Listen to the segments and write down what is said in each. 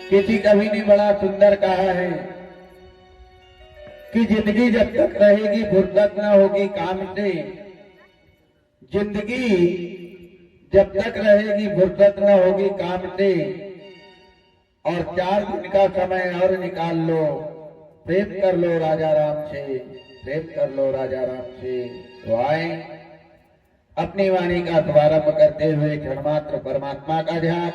किसी कवि ने बड़ा सुंदर कहा है कि जिंदगी जब तक रहेगी फुर्सत न होगी काम से। जिंदगी जब तक रहेगी फुर्सत न होगी काम से। और 4 दिन का समय और निकाल लो, प्रेम कर लो राजा राम से, प्रेम कर लो राजा राम से। तो आए अपनी वाणी का शुभारंभ करते हुए क्षण मात्र परमात्मा का ध्यान।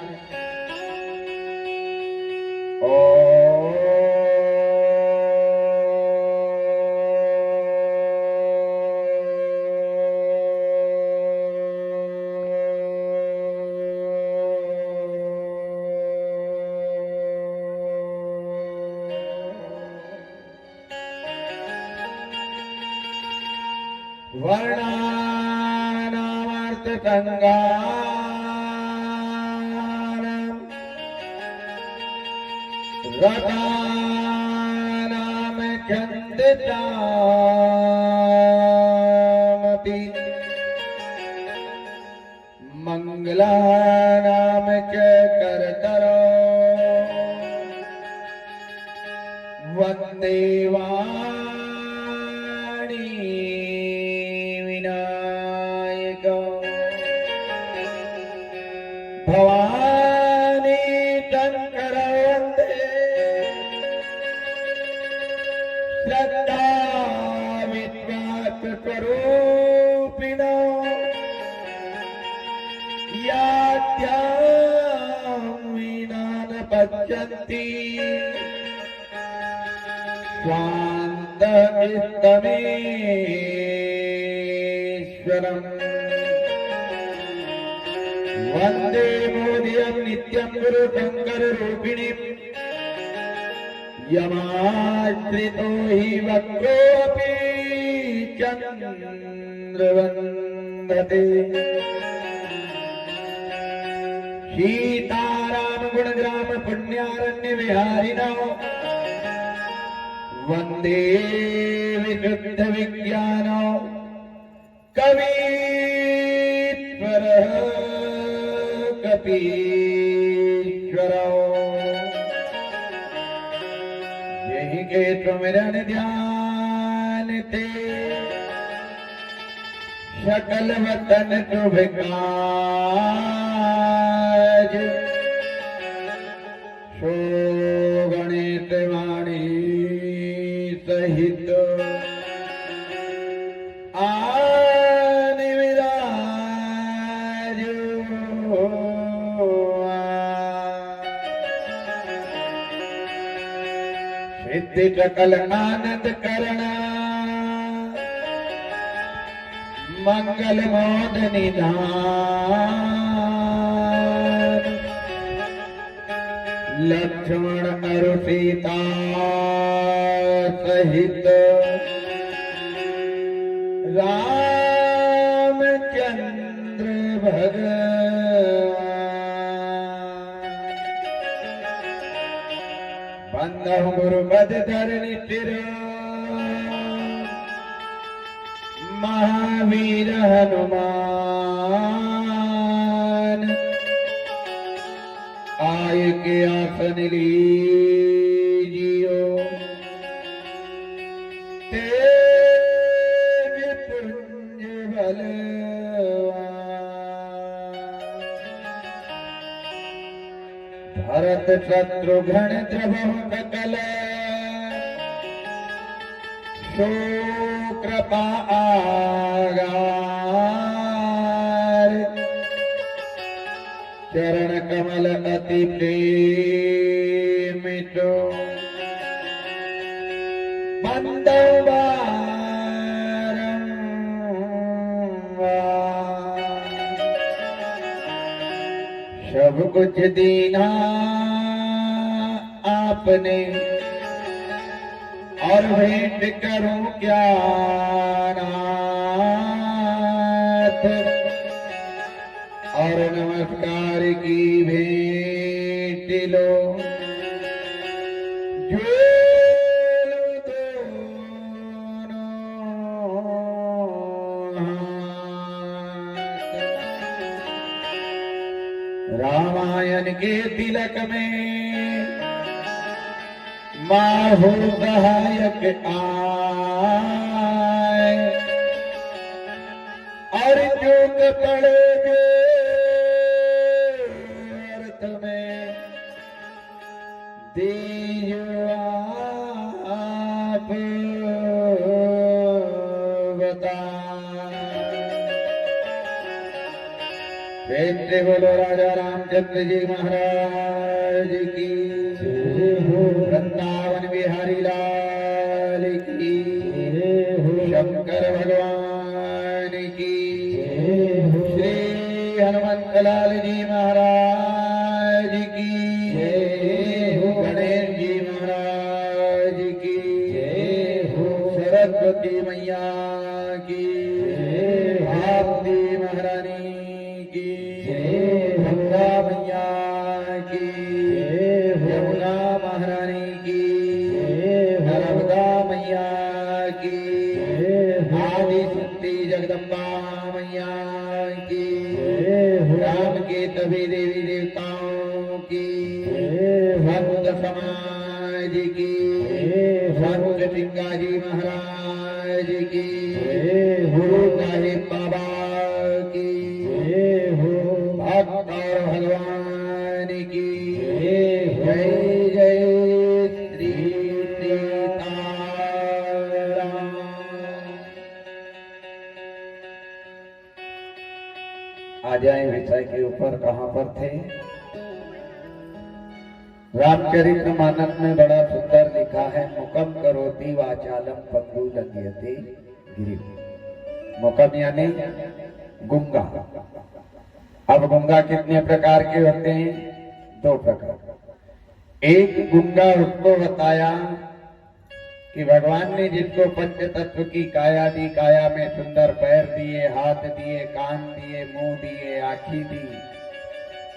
वर्णानामर्थ संगानम् रतानाम छन्दसामपि मंगलानाम च करतरो वन्दे वाणी विनायक। भवानी शंकर वन्दे श्रद्धा विश्वास स्वरूपिणो यात्यां विना न पश्यन्ति स्वान्तमिष्टमेश्वरम्। वन्दे मोदियं नित्यं गुरु शंकर रूपिणीम् यमाश्रितो हि वक्रोऽपि चन्द्रवन्दते। सीताराम गुणग्राम पुण्यारण्य विहारिणो वन्दे विशुद्ध विज्ञानो कवीश्वरः कपीश्वरो। यही के सुमिरन ध्यान ते सकल वतन शुभ काज। सो गणेश वाणी सहित आने विराज। सिद्धि सकल आनंद करना मंगल मोद निधान। लक्ष्मण और सीता सहित रामचंद्र भगवान। बंदहु गुरुपद धरणि सिर महावीर हनुमान। आय के आसन लीजियो तेज पुंज बलवान। भरत शत्रुघ्न द्रवहु सकल कृपा आगार। चरण कमल अति प्रेमित बंदो बारंबार। सब कुछ दीना आपने और भेंट करूं क्या नाथ। और नमस्कार की भेंट लो जो दोनों हाथ। रामायण के तिलक में माहू सहायक आए और चूक पड़े जो अर्थ में दीजो आप प्रेम से बोलो राजा रामचंद्र जी महाराज की, वृंदावन बिहारी लाल की, शंकर भगवान की, श्री हनुमत लाल जी महाराज की, गणेश जी महाराज की, सरस्वती मैया की, भारती महारानी की, गंगा मैया की, यमुना महारानी की, नर्मदा मैया की, आदि शक्ति जगदम्बा मैया की, राम के सभी देवी देवताओं की, संत समाज की, संत सिंगाजी महाराज की, गुरु साहिब बाबा की, भक्त और भगवान की, जय जय श्री सीताराम। आ जाए विषय के ऊपर, कहां पर थे? रामचरितमानस में बड़ा सुंदर लिखा है, मुकम करोति वाचालम पंगु लंघयते गिरि। मुकम यानी गुंगा। अब गुंगा कितने प्रकार के होते हैं? 2 प्रकार। एक गुंगा उसको बताया कि भगवान ने जिसको पंच तत्व की काया दी, काया में सुंदर पैर दिए, हाथ दिए, कान दिए, मुंह दिए, आँखी दी,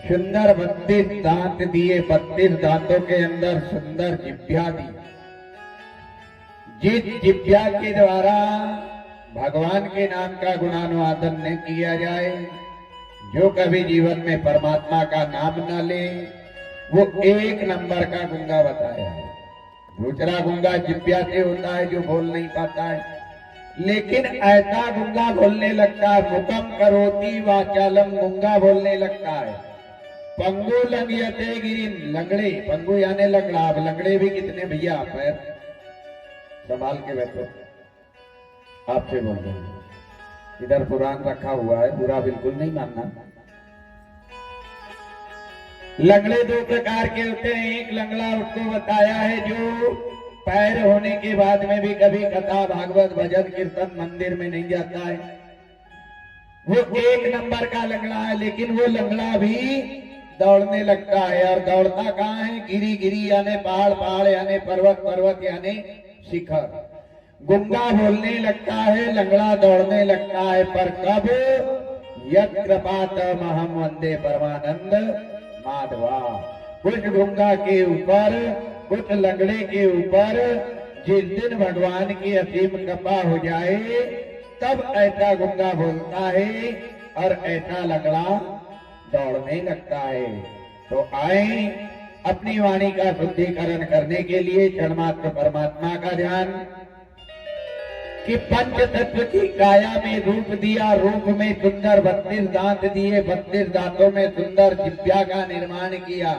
सुंदर 32 दांत दिए, 32 दांतों के अंदर सुंदर जिह्वा दी। जिस जिह्वा के द्वारा भगवान के नाम का गुणानुवादन न किया जाए, जो कभी जीवन में परमात्मा का नाम न ले, वो 1 नंबर का गुंगा बताया है। दूसरा गुंगा जिह्वा से होता है, जो बोल नहीं पाता है, लेकिन ऐसा गुंगा बोलने लगता है, मुकम करोति वाचालम, गुंगा बोलने लगता है। पंगु लंघयते गिरि, लंगड़े, पंगु यानी लंगड़ा। अब लंगड़े भी कितने भैया, पैर संभाल के बैठो, आपसे बोल रहे हैं। इधर पुराण रखा हुआ है, बुरा बिल्कुल नहीं मानना। लंगड़े 2 प्रकार के होते हैं। एक लंगड़ा उसको बताया है जो पैर होने के बाद में भी कभी कथा, भागवत, भजन, कीर्तन, मंदिर में नहीं जाता है, वो 1 नंबर का लंगड़ा है। लेकिन वो लंगड़ा भी दौड़ने लगता है। और दौड़ता कहाँ है? गिरी गिरी यानी पहाड़, पहाड़ यानी पर्वत, पर्वत यानी शिखर। गुंगा बोलने लगता है, लंगड़ा दौड़ने लगता है, पर कब? यत्कृपातमहं वंदे परमानंद माधवा। कुछ गुंगा के ऊपर, कुछ लंगड़े के ऊपर जिस दिन भगवान की असीम कृपा हो जाए, तब ऐसा गुंगा बोलता है और ऐसा लंगड़ा दौड़ने लगता है। तो आए अपनी वाणी का शुद्धिकरण करने के लिए क्षणमात्र परमात्मा का ध्यान, कि पंच तत्व की काया में रूप दिया, रूप में सुंदर 32 दांत दिए, 32 दांतों में सुंदर जिह्वा का निर्माण किया।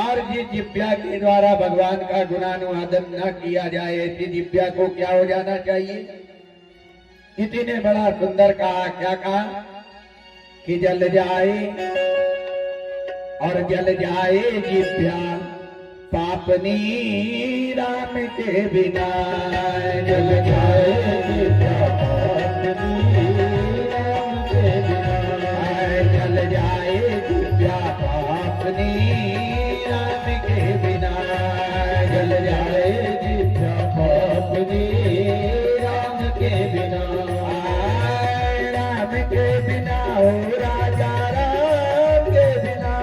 और जिस जिह्वा के द्वारा भगवान का गुणानुवादन न किया जाए, ऐसी जिह्वा को क्या हो जाना चाहिए? किसी ने बड़ा सुंदर कहा, क्या कहा? कि जल जाए और जल जाए जिह्वा पापनी राम के बिना, जल जाए जिह्वा पापनी राम के बिना, जल जाए जिह्वा पापनी राम के बिना, जल जाए जिह्वा पापनी राम के बिना, राम के बिना हो राजा, राम के बिना,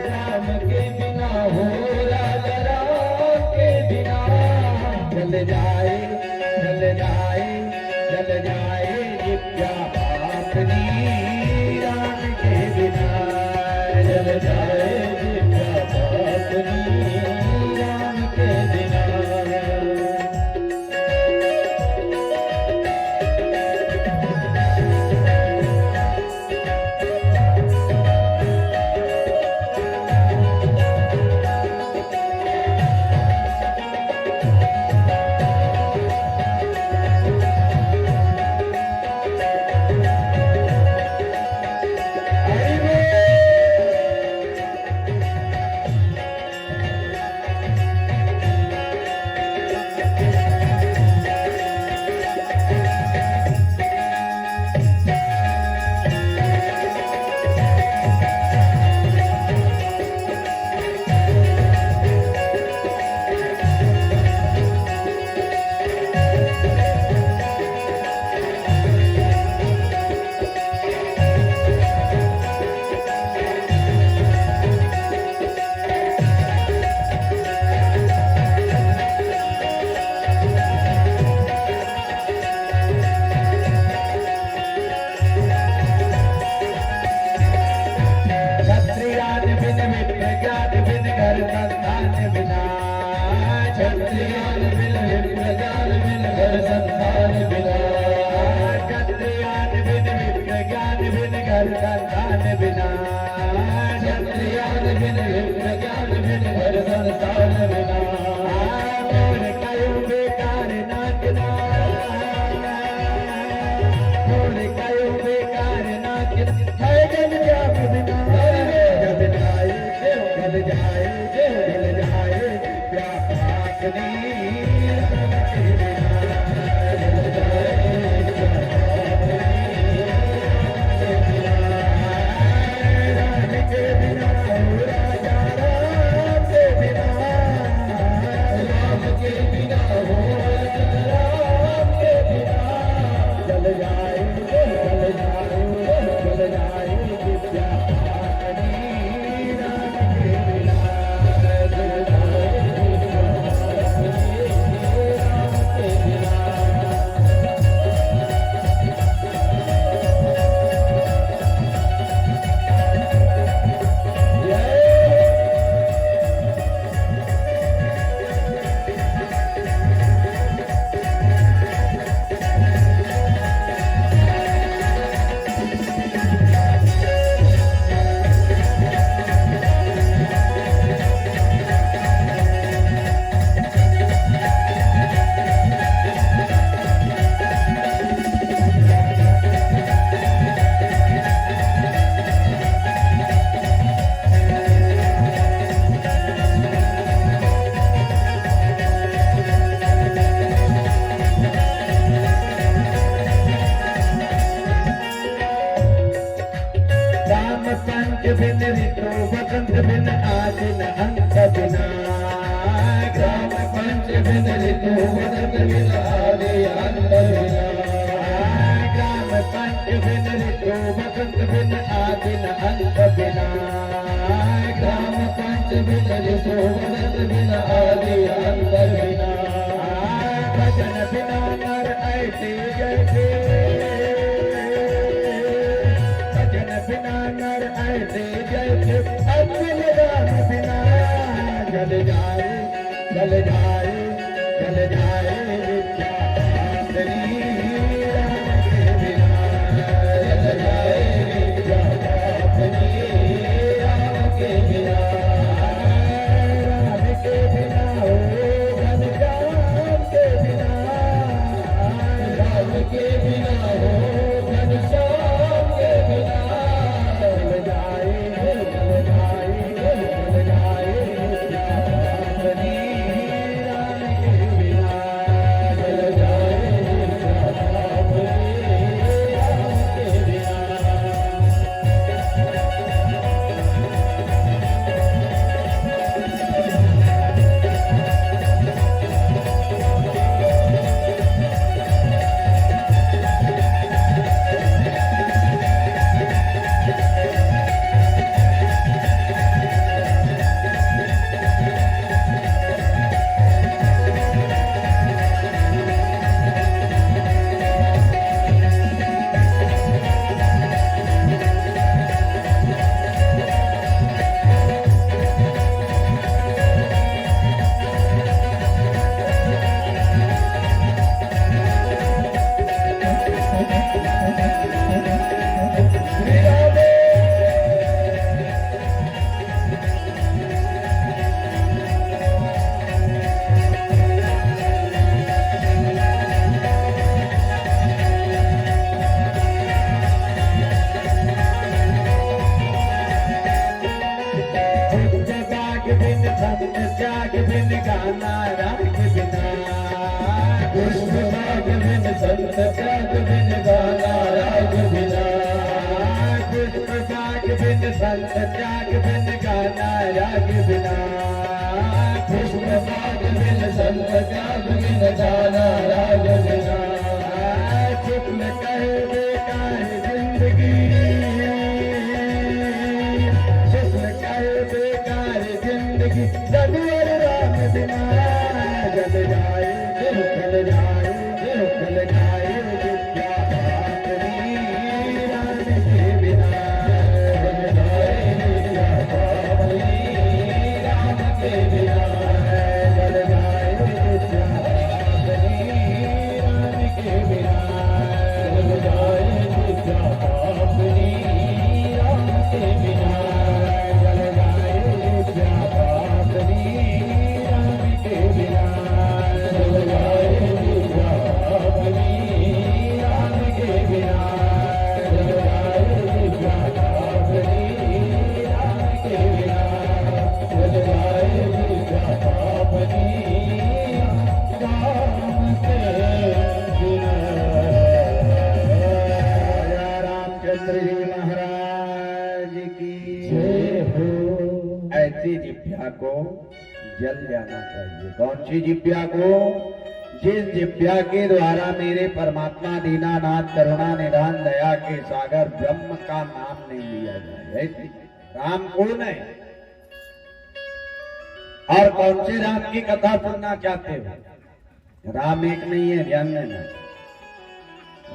राम के बिना हो राजा, राम के बिना, जल जाए जल जाए जल जाए जिह्वा पापनी राम के बिना, जल जाए जिह्वा पापनी क्षत्रियान बिन विप्रज्ञान बिन घर संसार बिना क्षत्रियान बिन विप्रज्ञान बिन घर संसार बिना क्षत्रियान बिन विप्रज्ञान बिन घर संसार बिना मोर कयो बेकार नाचना मोर कयो बेकार नाचना है जल जाप बिना जल जाए जल जाए जल जाए व्यापाकनी बिन ऋतु वसंत बिन आदिन अंत बिना ग्राम पंच बिन ऋतु वसंत बिन आदि अंत बिना ग्राम पंच बिन ऋतु वसंत बिन आदिन अंत बिना ग्राम पंच बिन ऋतु वसंत बिन आदि अंत बिना भजन बिना नर ऐसे जैसे बिना नर ऐसे जैसे अब्दुल राम बिना जल जाए जल जाए जल जाए विद्या राम के बिना जल जाए विद्या राम के बिना राम के बिना हो घन श्याम के बिना राम के बिना हो घन श्याम के बिना त्याग बिन गाना राग बिना पुष्प बाग बिन संत त्याग बिन गाना राग बिना पुष्प बाग बिन संत त्याग बिन गाना राग बिना पुष्प बाग बिन संत त्याग बिन गाना राग बिना शुक्ल कहे बेकार जिंदगी शुक्ल कहे बेकार जिंदगी रघुवर राम बिना जल जाए जल जाए जल जाए विद्या राम के बिना जल जाए विद्या राम के बिना जल जाए जिह्वा को जल जाना चाहिए। कौन सी जिह्वा को? जिस जिह्वा के द्वारा मेरे परमात्मा दीनानाथ करुणा निधान दया के सागर ब्रह्म का नाम नहीं लिया जाए। राम कौन है और कौन से राम की कथा सुनना चाहते हो? राम एक नहीं है, ध्यान देना।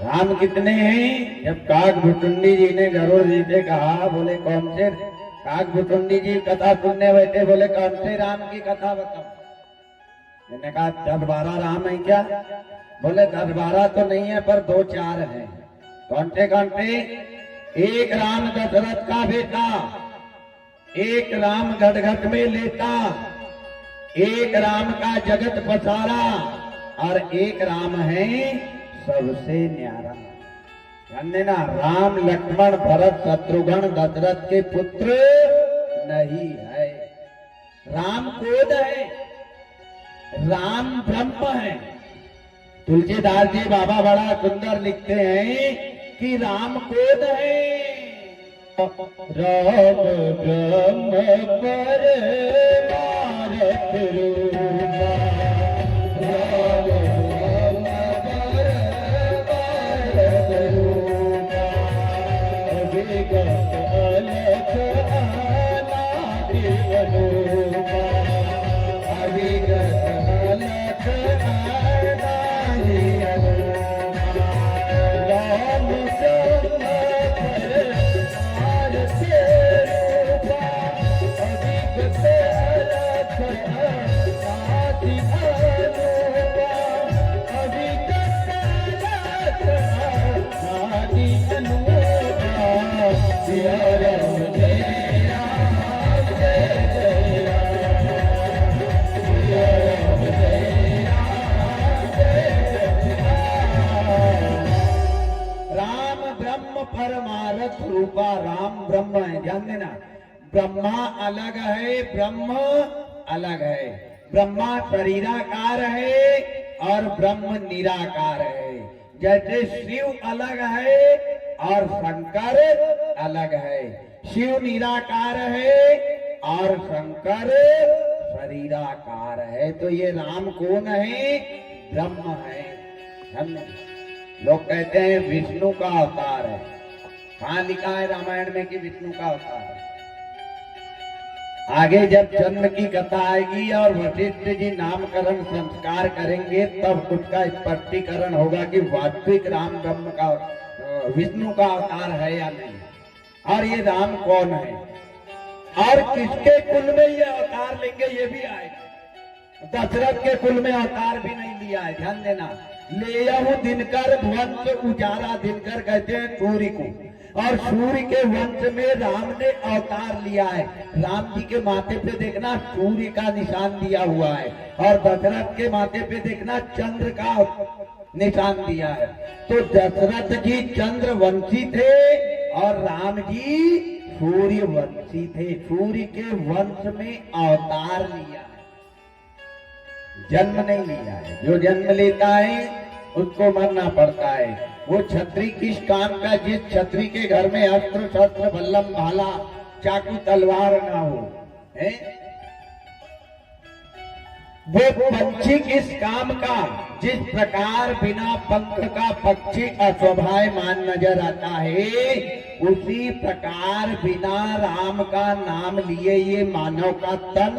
राम कितने हैं? जब काकभुचुंडी जी ने गरुड़ जी से कहा, बोले कौन से? काकभुचुंडी जी कथा सुनने बैठे, बोले कौन से राम की कथा बताओ? मैंने कहा 10-12 राम है क्या? बोले 10-12 तो नहीं है, पर 2-4 हैं। कौन से? एक राम दशरथ का बेटा, एक राम गड़गड़ में लेता, एक राम का जगत पसारा, और एक राम है सबसे न्यारा। ध्यान देना, राम लक्ष्मण भरत शत्रुघ्न दशरथ के पुत्र नहीं है। राम कौन है? राम ब्रह्म है। तुलसीदास जी बाबा बड़ा सुंदर लिखते हैं कि राम कौन है? राम ब्रह्म पर मारत रूपा, राम ब्रह्म पर मारत रूपा, विगत अलख अनादि अनूपा, विगत अलख अनादि अनूपा, राम ब्रह्म पर मारत रूपा, विगत अलख अनादि अनूपा, विगत अलख अनादि अनूपा, सिया राम जय राम जय जय राम, सिया राम जय राम जय जय राम। राम ब्रह्म परमारथ रूपा, राम ब्रह्म है। ध्यान देना, ब्रह्मा अलग है, ब्रह्म अलग है। ब्रह्मा शरीराकार है और ब्रह्म निराकार है। जैसे शिव अलग है और शंकर अलग है। शिव निराकार है और शंकर शरीराकार है। तो ये राम कौन है? ब्रह्म है। लोग कहते हैं विष्णु का अवतार है। कहाँ लिखा है रामायण में कि विष्णु का अवतार है? आगे जब जन्म की कथा आएगी और वशिष्ठ जी नामकरण संस्कार करेंगे, तब उसका स्पष्टीकरण होगा कि वास्तविक राम ब्रह्म का विष्णु का अवतार है या नहीं, और ये राम कौन है और किसके कुल में ये अवतार लेंगे, ये भी आएगा। दशरथ के कुल में अवतार भी नहीं लिया है। ध्यान देना, लेयहु दिनकर वंश उजारा, दिनकर कहते हैं सूर्य को, और सूर्य के वंश में राम ने अवतार लिया है। राम जी के माथे पे देखना सूर्य का निशान दिया हुआ है, और दशरथ के माथे पे देखना चंद्र का निशान दिया है। तो दशरथ जी चंद्र वंशी थे और राम जी सूर्य वंशी थे। सूर्य के वंश में अवतार लिया है, जन्म नहीं लिया है। जो जन्म लेता है उसको मरना पड़ता है। वो छत्री किस काम का? जिस छत्री के घर में अस्त्र शस्त्र बल्लम भाला चाकू तलवार ना हो, है? वो पंछी किस काम का? जिस प्रकार बिना पंख का पक्षी अस्वाभाविक नजर आता है, उसी प्रकार बिना राम का नाम लिए ये मानव का तन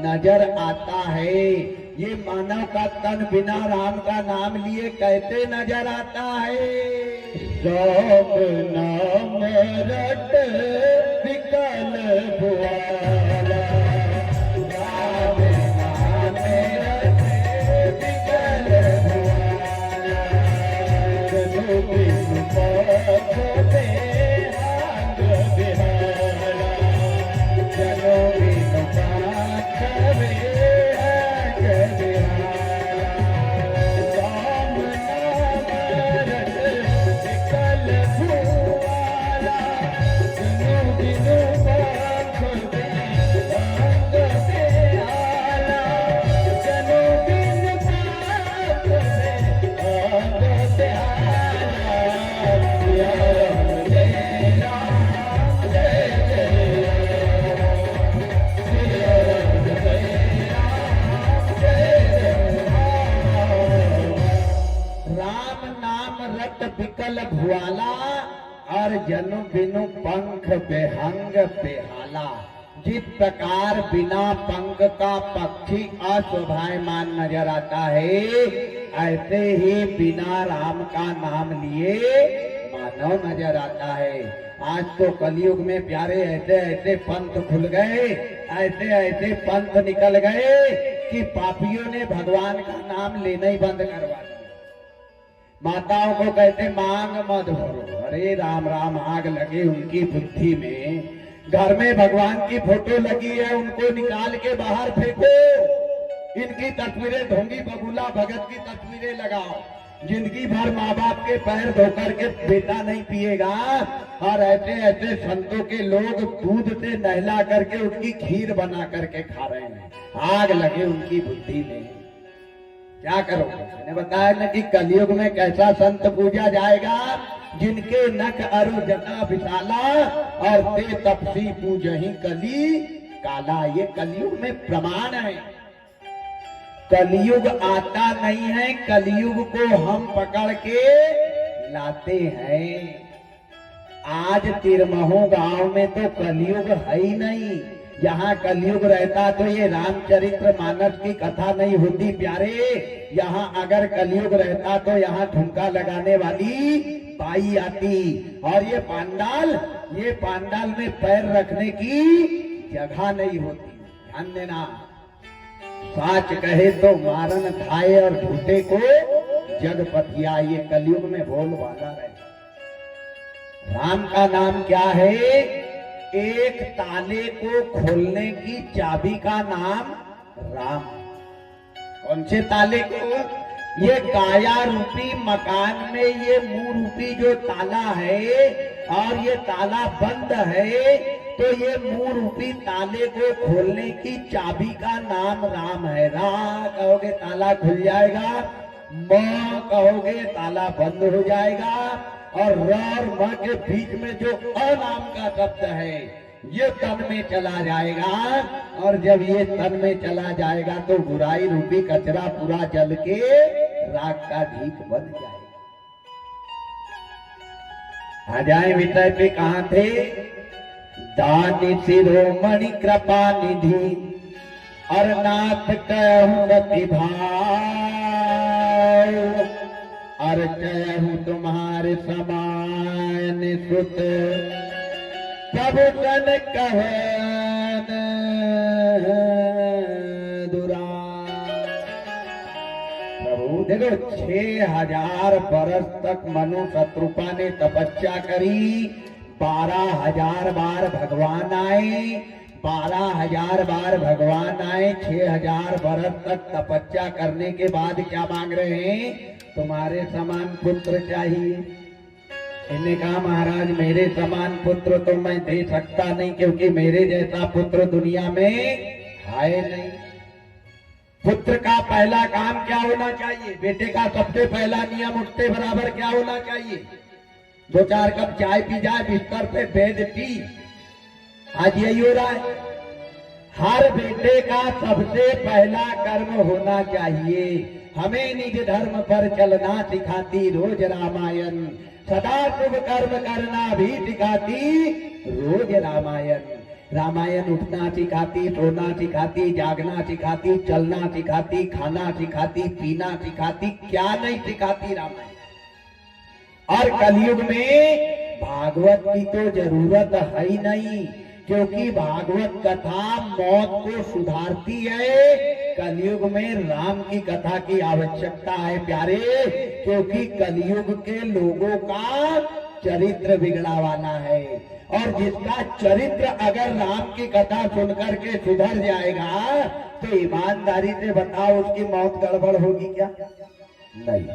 नजर आता है। ये मानव का तन बिना राम का नाम लिए कैसे नजर आता है? राम नाम रट विकल भुआला, राम नाम रट विकल भुआला, जनु बिनु पथ बेहाग बिहाला, जनु बिनु पथ बेहाग बिहाला, राम नाम रट विकल भुआला, जनु बिनु पथ बेहाग बल भुआला और जनु बिनु पंख बेहंग बेहाला। जिस प्रकार बिना पंख का पक्षी अस्वाभाविमान नजर आता है, ऐसे ही बिना राम का नाम लिए मानव नजर आता है। आज तो कलयुग में प्यारे ऐसे ऐसे पंथ खुल गए, ऐसे ऐसे पंथ निकल गए कि पापियों ने भगवान का नाम लेना ही बंद करवा दिया। माताओं को कहते मांग मत भरो, अरे राम राम आग लगे उनकी बुद्धि में। घर में भगवान की फोटो लगी है, उनको निकाल के बाहर फेंको। इनकी तस्वीरें ढोंगी बबूला भगत की तस्वीरें लगाओ। जिंदगी भर माँ बाप के पैर धोकर के बेटा नहीं पिएगा, और ऐसे ऐसे संतों के लोग दूध से नहला करके उसकी खीर बना करके खा रहे हैं। आग लगे उनकी बुद्धि में। क्या करोगे? मैंने बताया ना कि कलयुग में कैसा संत पूजा जाएगा, जिनके नख अरु जटा विशाला और ते तपसी पूजहि कली काला। ये कलयुग में प्रमाण है। कलयुग आता नहीं है, कलयुग को हम पकड़ के लाते हैं। आज तिरमहो गांव में तो कलयुग है ही नहीं। यहाँ कलयुग रहता तो ये रामचरित्र मानस की कथा नहीं होती प्यारे। यहाँ अगर कलयुग रहता तो यहाँ ठुमका लगाने वाली बाई आती, और ये पांडाल में पैर रखने की जगह नहीं होती। ध्यान देना, साच कहे तो मारन खाए और झूठे को जग पथिया। ये कलयुग में बोल वाला रहे। राम का नाम क्या है? एक ताले को खोलने की चाबी का नाम राम। कौन से ताले को? ये काया रूपी मकान में ये मुंह रूपी जो ताला है, और ये ताला बंद है, तो ये मुंह रूपी ताले को खोलने की चाबी का नाम राम है। रा कहोगे ताला खुल जाएगा, म कहोगे ताला बंद हो जाएगा, और र और म के बीच में जो अ नाम का शब्द है ये तन में चला जाएगा। और जब ये तन में चला जाएगा तो बुराई रूपी कचरा पूरा जल के राख का ढीक बन जाएगा। आ जाए विषय पे। कहां थे? दानी शिरोमणि कृपा निधि और नाथ कहूं रति भाव, और कहूं तुम्हारे समान सुत प्रभु सन कहन दुरा। प्रभु देखो 6000 बरस तक मनु शत्रुपा ने तपस्या करी। 12,000 बार भगवान आए, 12,000 बार भगवान आए। 6,000 बरस तक तपस्या करने के बाद क्या मांग रहे हैं? तुम्हारे समान पुत्र चाहिए। इन्हें कहा महाराज मेरे समान पुत्र तो मैं दे सकता नहीं, क्योंकि मेरे जैसा पुत्र दुनिया में है नहीं। पुत्र का पहला काम क्या होना चाहिए? बेटे का सबसे पहला नियम उठते बराबर क्या होना चाहिए? 2-4 कप चाय पी जाए, बिस्तर पे बेड टी। आज यही हो रहा है। हर बेटे का सबसे पहला कर्म होना चाहिए। हमें निज धर्म पर चलना सिखाती रोज रामायण, सदा शुभ कर्म करना भी सिखाती रोज रामायण। रामायण उठना सिखाती, सोना सिखाती, जागना सिखाती, चलना सिखाती, खाना सिखाती, पीना सिखाती, क्या नहीं सिखाती रामायण। और कलयुग में भागवत की तो जरूरत है ही नहीं, क्योंकि भागवत कथा मौत को सुधारती है। कलयुग में राम की कथा की आवश्यकता है प्यारे, क्योंकि कलयुग के लोगों का चरित्र बिगड़ावाना है। और जिसका चरित्र अगर राम की कथा सुनकर के सुधर जाएगा तो ईमानदारी से बताओ उसकी मौत गड़बड़ होगी क्या? नहीं।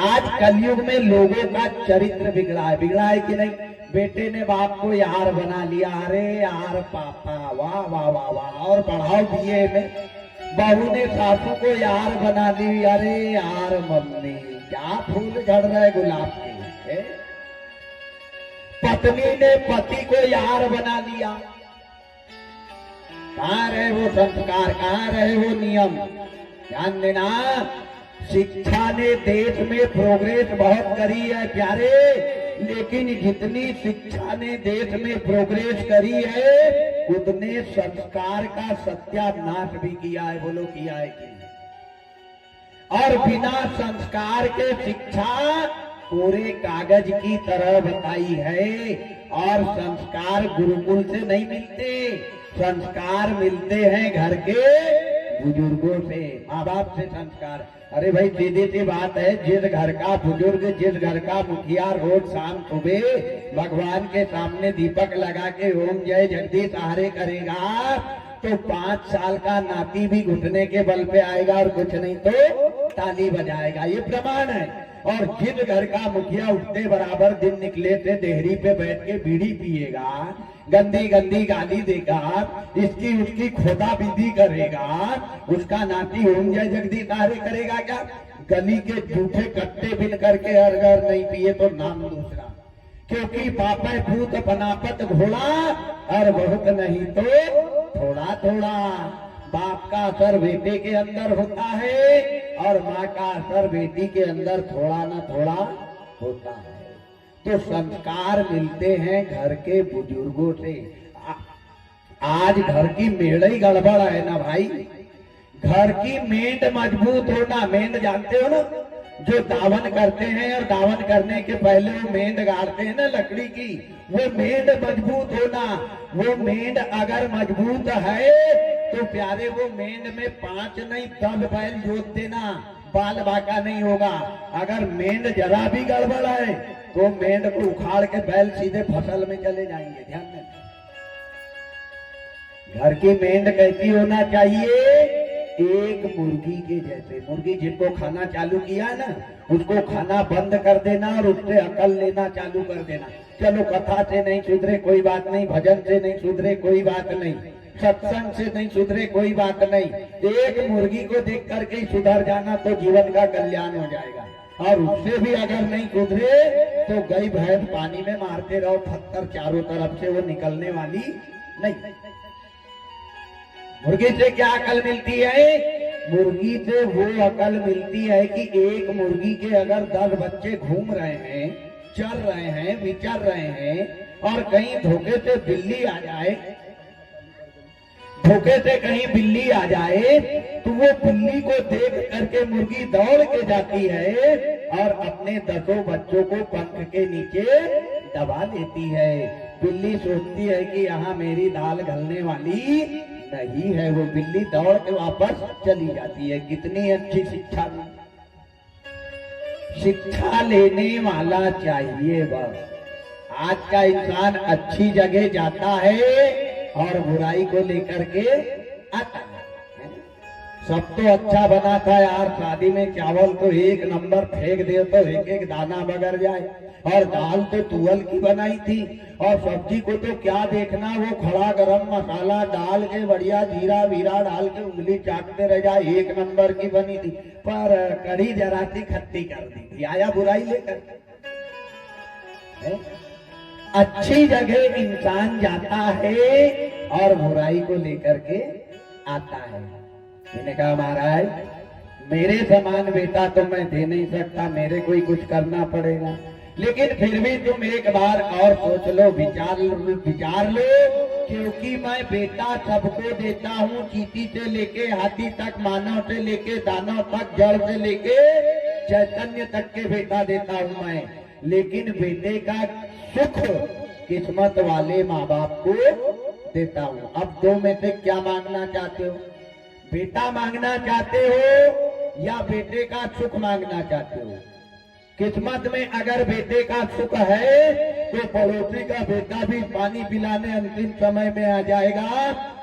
आज कलयुग में लोगों का चरित्र बिगड़ा है कि नहीं? बेटे ने बाप को यार बना लिया, अरे यार पापा, वाह वाह वाह वाह, और बढ़ाओ बीए में। बहू ने सासू को यार बना ली, अरे यार मम्मी, क्या फूल झड़ रहे गुलाब के। पत्नी ने पति को यार बना लिया। कहाँ रहे वो संस्कार, कहाँ रहे वो नियम? ध्यान देना, शिक्षा ने देश में प्रोग्रेस बहुत करी है प्यारे, लेकिन जितनी शिक्षा ने देश में प्रोग्रेस करी है उतने संस्कार का सत्यानाश भी किया है। बोलो किया है कि नहीं? और बिना संस्कार के शिक्षा पूरे कागज की तरह बताई है। और संस्कार गुरुकुल से नहीं मिलते, संस्कार मिलते हैं घर के बुजुर्गों से, माँ बाप से संस्कार। अरे भाई सीधी सी बात है, जिस घर का बुजुर्ग, जिस घर का मुखिया रोज शाम सुबह भगवान के सामने दीपक लगा के ओम जय जगदीश हरे करेगा तो 5 साल का नाती भी घुटने के बल पे आएगा और कुछ नहीं तो ताली बजाएगा। ये प्रमाण है। और जिस घर का मुखिया उठते बराबर दिन निकले से देहरी पे बैठ के बीड़ी पिएगा, गंदी गंदी गाली देगा, इसकी उसकी खोदा विधि करेगा, उसका नाती ओम जय जगदीश हरे करेगा क्या? गली के जूठे कट्टे बिन करके हर घर नहीं पिए तो नाम दूसरा, क्योंकि पापा भूत पनापत घोड़ा और बहुत नहीं तो थोड़ा थोड़ा। बाप का असर बेटे के अंदर होता है और माँ का असर बेटी के अंदर थोड़ा ना थोड़ा होता है। तो संस्कार मिलते हैं घर के बुजुर्गों से। आज घर की मेड़ ही गड़बड़ है ना भाई। घर की मेंढ मजबूत होना, मेंढ जानते हो ना, जो दावन करते हैं और दावन करने के पहले वो मेंढ गाड़ते हैं ना लकड़ी की, वो मेंढ मजबूत होना। वो मेंढ अगर मजबूत है तो प्यारे वो मेंढ में 5 नहीं 10 बैल जोत देना, बाल बाका नहीं होगा। अगर मेंढ जरा भी गड़बड़ है तो मेंढ को उखाड़ के बैल सीधे फसल में चले जाएंगे। ध्यान में, घर की मेंढ कैसी होना चाहिए? एक मुर्गी के जैसे। मुर्गी जिनको खाना चालू किया है ना, उसको खाना बंद कर देना और उससे अकल लेना चालू कर देना। चलो कथा से नहीं सुधरे कोई बात नहीं, भजन से नहीं सुधरे कोई बात नहीं, सत्संग से नहीं सुधरे कोई बात नहीं, एक मुर्गी को देख करके ही सुधर जाना तो जीवन का कल्याण हो जाएगा। और उससे भी अगर नहीं सुधरे तो गाय भैंस पानी में मारते रहो, पत्थर चारों तरफ से वो निकलने वाली नहीं। मुर्गी से क्या अकल मिलती है? मुर्गी से वो अकल मिलती है कि एक मुर्गी के अगर 10 बच्चे घूम रहे हैं, चल रहे हैं, विचर रहे हैं और कहीं धोखे से बिल्ली आ जाए, धोखे से कहीं बिल्ली आ जाए तो वो बिल्ली को देख करके मुर्गी दौड़ के जाती है और अपने 10 बच्चों को पंख के नीचे दबा लेती है। बिल्ली सोचती है कि यहाँ मेरी दाल गलने वाली नहीं है, वो बिल्ली दौड़ के वापस चली जाती है। कितनी अच्छी शिक्षा, शिक्षा लेने वाला चाहिए बस। आज का इंसान अच्छी जगह जाता है और बुराई को लेकर के आता है। सब तो अच्छा बना था यार, शादी में चावल तो एक नंबर फेंक दे तो एक एक दाना बगर जाए, और दाल तो तुअल की बनाई थी, और सब्जी को तो क्या देखना, वो खड़ा गरम मसाला डाल के बढ़िया जीरा वीरा डाल के उंगली चाटते रह जाए, एक नंबर की बनी थी। पर कड़ी जरा सी खट्टी कर दी थी, आया बुराई लेकर। अच्छी जगह इंसान जाता है और बुराई को लेकर के आता है। मैंने कहा महाराज मेरे समान बेटा तो मैं दे नहीं सकता, मेरे को ही कुछ करना पड़ेगा, लेकिन फिर भी तुम एक बार और सोच लो, विचार लो, क्योंकि मैं बेटा सबको देता हूँ, चींटी से लेके हाथी तक, मानव से लेके दानव तक, जड़ से लेके चैतन्य तक के बेटा देता हूँ मैं। लेकिन बेटे का सुख किस्मत वाले माँ बाप को देता हूँ। अब 2 में से क्या मांगना चाहते हो? बेटा मांगना चाहते हो या बेटे का सुख मांगना चाहते हो? किस्मत में अगर बेटे का सुख है तो पड़ोसी का बेटा भी पानी पिलाने अंतिम समय में आ जाएगा,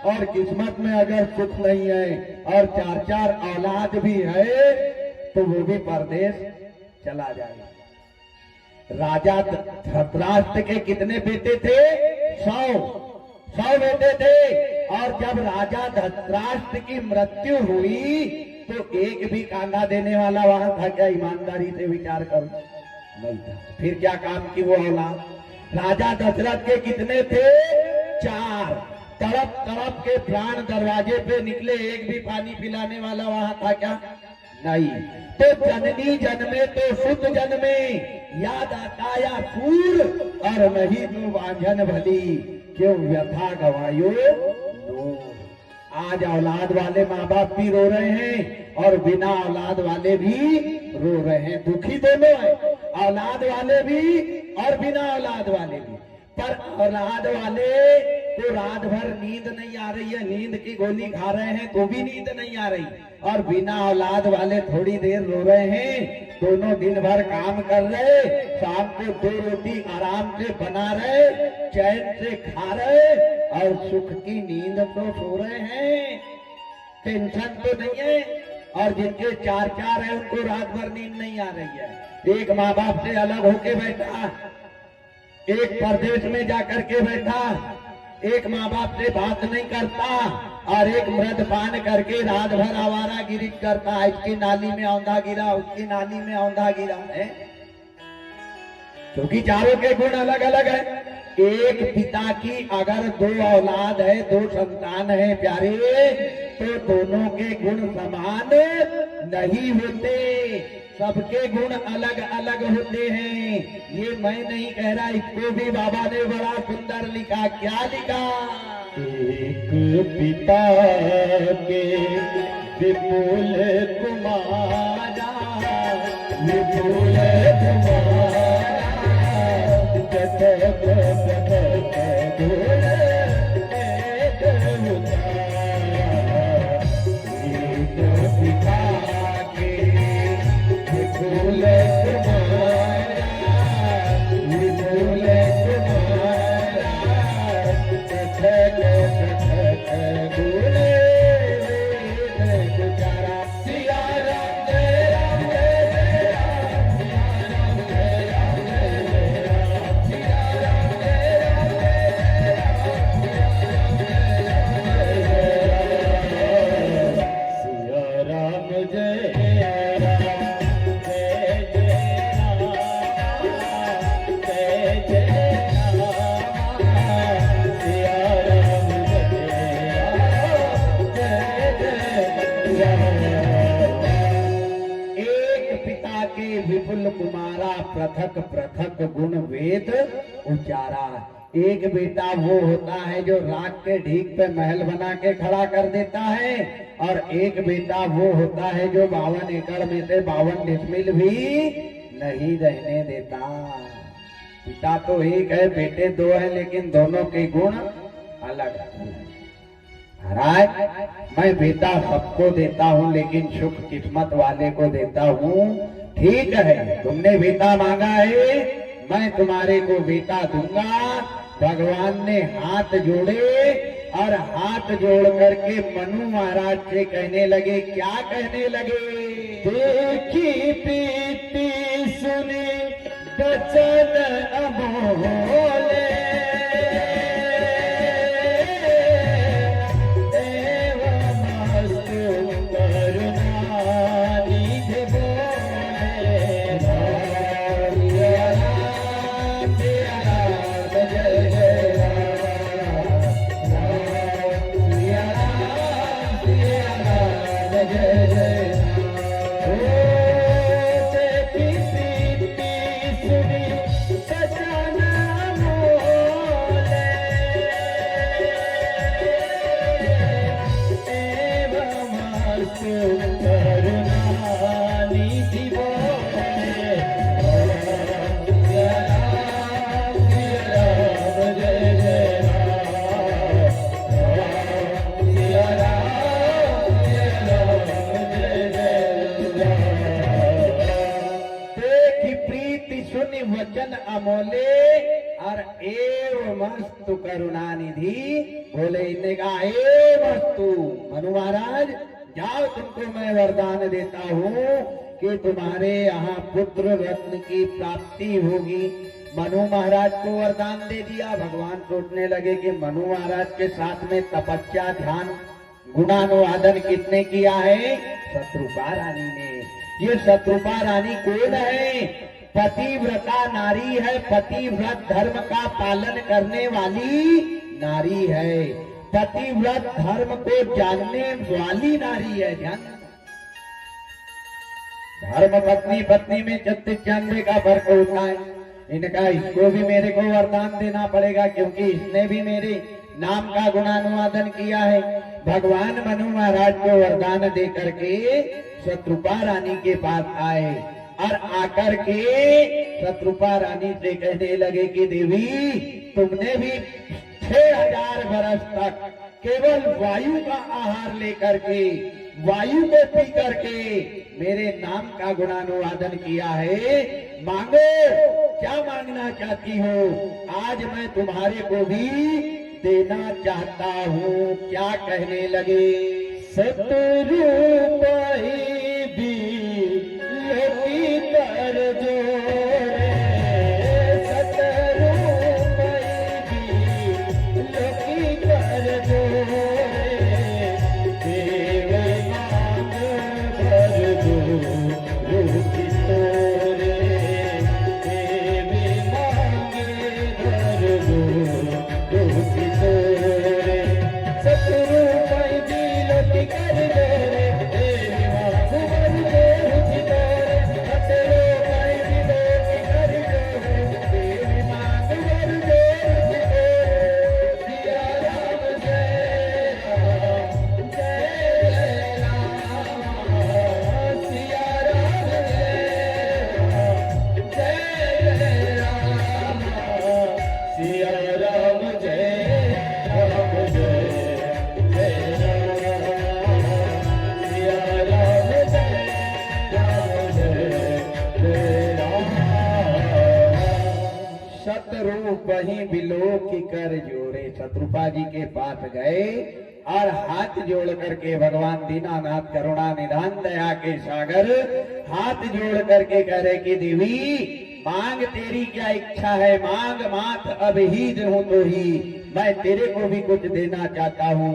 और किस्मत में अगर सुख नहीं है और 4-4 औलाद भी है तो वो भी परदेश चला जाएगा। राजा धृतराष्ट्र के कितने बेटे थे? 100 बेटे थे, और जब राजा धृतराष्ट्र की मृत्यु हुई तो एक भी कांधा देने वाला वहां था क्या? ईमानदारी से विचार करो, नहीं था। फिर क्या काम की वो औलाद? राजा दशरथ के कितने थे? 4। तड़प तड़प के प्राण दरवाजे पे निकले, एक भी पानी पिलाने वाला वहां था क्या? नहीं। तो जननी जन्मे तो शुद्ध जन्मे, याद आता या सूर, और नहीं तो वांझन भली, क्यों व्यथा गवायो नूर। आज औलाद वाले माँ बाप भी रो रहे हैं और बिना औलाद वाले भी रो रहे हैं, दुखी दोनों है, औलाद वाले भी और बिना औलाद वाले भी। पर औलाद वाले तो रात भर नींद नहीं आ रही है, नींद की गोली खा रहे हैं तो भी नींद नहीं आ रही, और बिना औलाद वाले थोड़ी देर रो रहे हैं। दोनों दिन भर काम कर रहे, शाम को 2 रोटी आराम से बना रहे, चैन से खा रहे, और सुख की नींद तो सो रहे हैं, टेंशन तो नहीं है। और जिनके 4 है उनको रात भर नींद नहीं आ रही है। एक माँ बाप से अलग होके बैठा, एक परदेश में जाकर के बैठा, एक माँ बाप से बात नहीं करता, और एक मृदपान करके रात भर आवारा गिरी करता, इसकी नाली में औंधा गिरा, उसकी नाली में औंधा गिरा है, क्योंकि चारों के गुण अलग अलग है। एक पिता की अगर 2 औलाद है, 2 संतान है प्यारे, तो दोनों के गुण समान नहीं होते, सबके गुण अलग अलग होते हैं। ये मैं नहीं कह रहा, इसको भी बाबा ने बड़ा सुंदर लिखा। क्या लिखा? एक पिता के विपुल कुमारा, विपुल कुमारा, कुमारा पृथक पृथक गुण वेद उचारा। एक बेटा वो होता है जो राख के ढीक पे महल बना के खड़ा कर देता है, और एक बेटा वो होता है जो 52 एकड़ में से 52 डिसमिल भी नहीं रहने देता। पिता तो एक है, बेटे 2 है, लेकिन दोनों के गुण अलग अलग। महाराज, मैं बेटा सबको देता हूँ, लेकिन सुख किस्मत वाले को देता हूँ। ठीक है, तुमने बेटा मांगा है, मैं तुम्हारे को बेटा दूंगा। भगवान ने हाथ जोड़े, और हाथ जोड़ करके मनु महाराज से कहने लगे, क्या कहने लगे? देखी प्रीति सुनी बचन अमोले, वचन अमोले और एव मस्तु करुणा निधि। बोले, इन्हें कहा, हे मस्तु मनु महाराज, जाओ, तुमको मैं वरदान देता हूँ कि तुम्हारे यहाँ पुत्र रत्न की प्राप्ति होगी। मनु महाराज को वरदान दे दिया। भगवान सोचने लगे कि मनु महाराज के साथ में तपस्या, ध्यान, गुणानुवादन किसने किया है? शत्रुपा रानी ने। ये शत्रुपा रानी कौन है? पतिव्रता नारी है, पतिव्रत धर्म का पालन करने वाली नारी है, पतिव्रत धर्म को जानने वाली नारी है। ध्यान, धर्म पत्नी पत्नी में 96 का फर्क होता है। इनका इसको भी मेरे को वरदान देना पड़ेगा, क्योंकि इसने भी मेरे नाम का गुणानुवादन किया है। भगवान मनु महाराज को वरदान दे करके शत्रुपा रानी के पास आए और आकर के शत्रुपा रानी से कहने लगे कि देवी, तुमने भी 6000 वर्ष तक केवल वायु का आहार लेकर के, वायु को पी करके मेरे नाम का गुणानुवादन किया है। मांगो, क्या मांगना चाहती हो? आज मैं तुम्हारे को भी देना चाहता हूँ। क्या कहने लगे? सतरूप भी लोकी कर जोड़े, सतरूप भी लोकी कर जोड़े, देव मांग भर दो रूपी तोरे, देव मांग भर दो रूपी तोरे, सतरूप भी लोकी कर जोड़े, देव मांग भर दो रूपी तोरे, सतरूप भी लोकी कर जोड़े, देव मांग भर दो रूपी तोरे। सिया राम जय राम, जय राम, सिया राम जय राम, सिया राम जय राम, जय राम, सिया राम जय राम। शत्रुप ही बिलोक कर जोड़े। शत्रुपा जी के पास गए और हाथ जोड़ करके भगवान दीनानाथ करुणा निधान दया के सागर हाथ जोड़ करके कह रहे कि देवी, मांग, तेरी क्या इच्छा है? मांग मात, अब ही दूं तो ही, मैं तेरे को भी कुछ देना चाहता हूँ।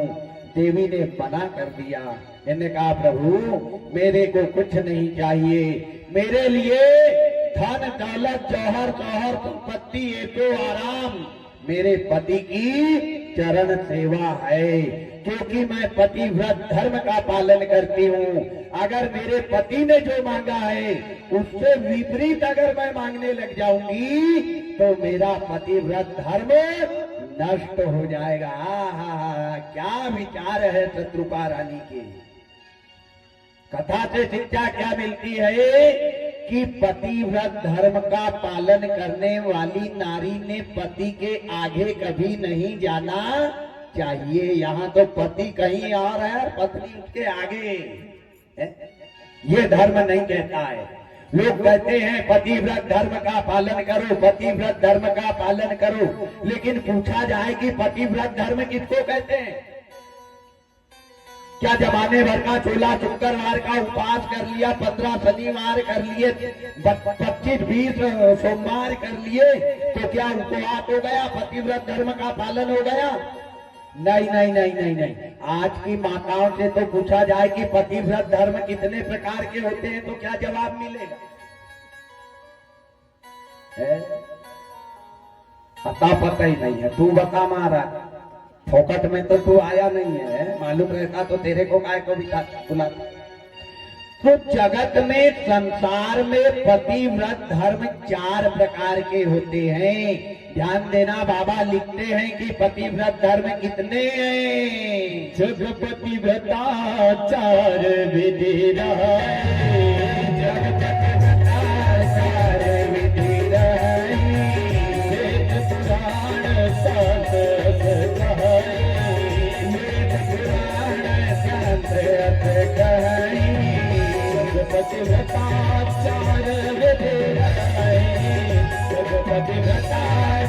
देवी ने मना कर दिया। इन्होंने कहा, प्रभु मेरे को कुछ नहीं चाहिए, मेरे लिए धन दौलत जौहर जौहर संपत्ति ये तो आराम, मेरे पति की चरण सेवा है, क्योंकि मैं पतिव्रत धर्म का पालन करती हूँ। अगर मेरे पति ने जो मांगा है उससे विपरीत अगर मैं मांगने लग जाऊंगी तो मेरा पतिव्रत धर्म नष्ट हो जाएगा। हा, क्या विचार है शत्रुपा रानी के। कथा से शिक्षा क्या मिलती है कि पतिव्रत धर्म का पालन करने वाली नारी ने पति के आगे कभी नहीं जाना चाहिए। यहाँ तो पति कहीं और है और पत्नी उसके आगे है। ये धर्म नहीं कहता है। लोग कहते हैं पतिव्रत धर्म का पालन करो, पतिव्रत धर्म का पालन करो, लेकिन पूछा जाए कि पतिव्रत धर्म किसको कहते हैं? क्या जमाने भर का चोला शुक्रवार का उपवास कर लिया, 15 शनिवार कर लिए, 25-20 सोमवार कर लिए, तो क्या उपवास हो गया? पतिव्रत धर्म का पालन हो गया? नहीं नहीं नहीं नहीं नहीं। आज की माताओं से तो पूछा जाए कि पतिव्रत धर्म कितने प्रकार के होते हैं तो क्या जवाब मिलेगा? पता ही नहीं है। तू बता मारा, फोकट में तो तू आया नहीं है, मालूम रहता तो तेरे को काय को भी बुला। तो जगत में, संसार में पतिव्रत धर्म 4 प्रकार के होते हैं। ध्यान देना, बाबा लिखते हैं कि पतिव्रत धर्म कितने हैं। जग पतिव्रता 4 विधि रहे, जग पतिव्रता 4 विधि रहे, वेद पुराण शास्त्र कहे, वेद पुराण शास्त्र कहे, जग पतिव्रता 4 विधि रहे, जग पतिव्रता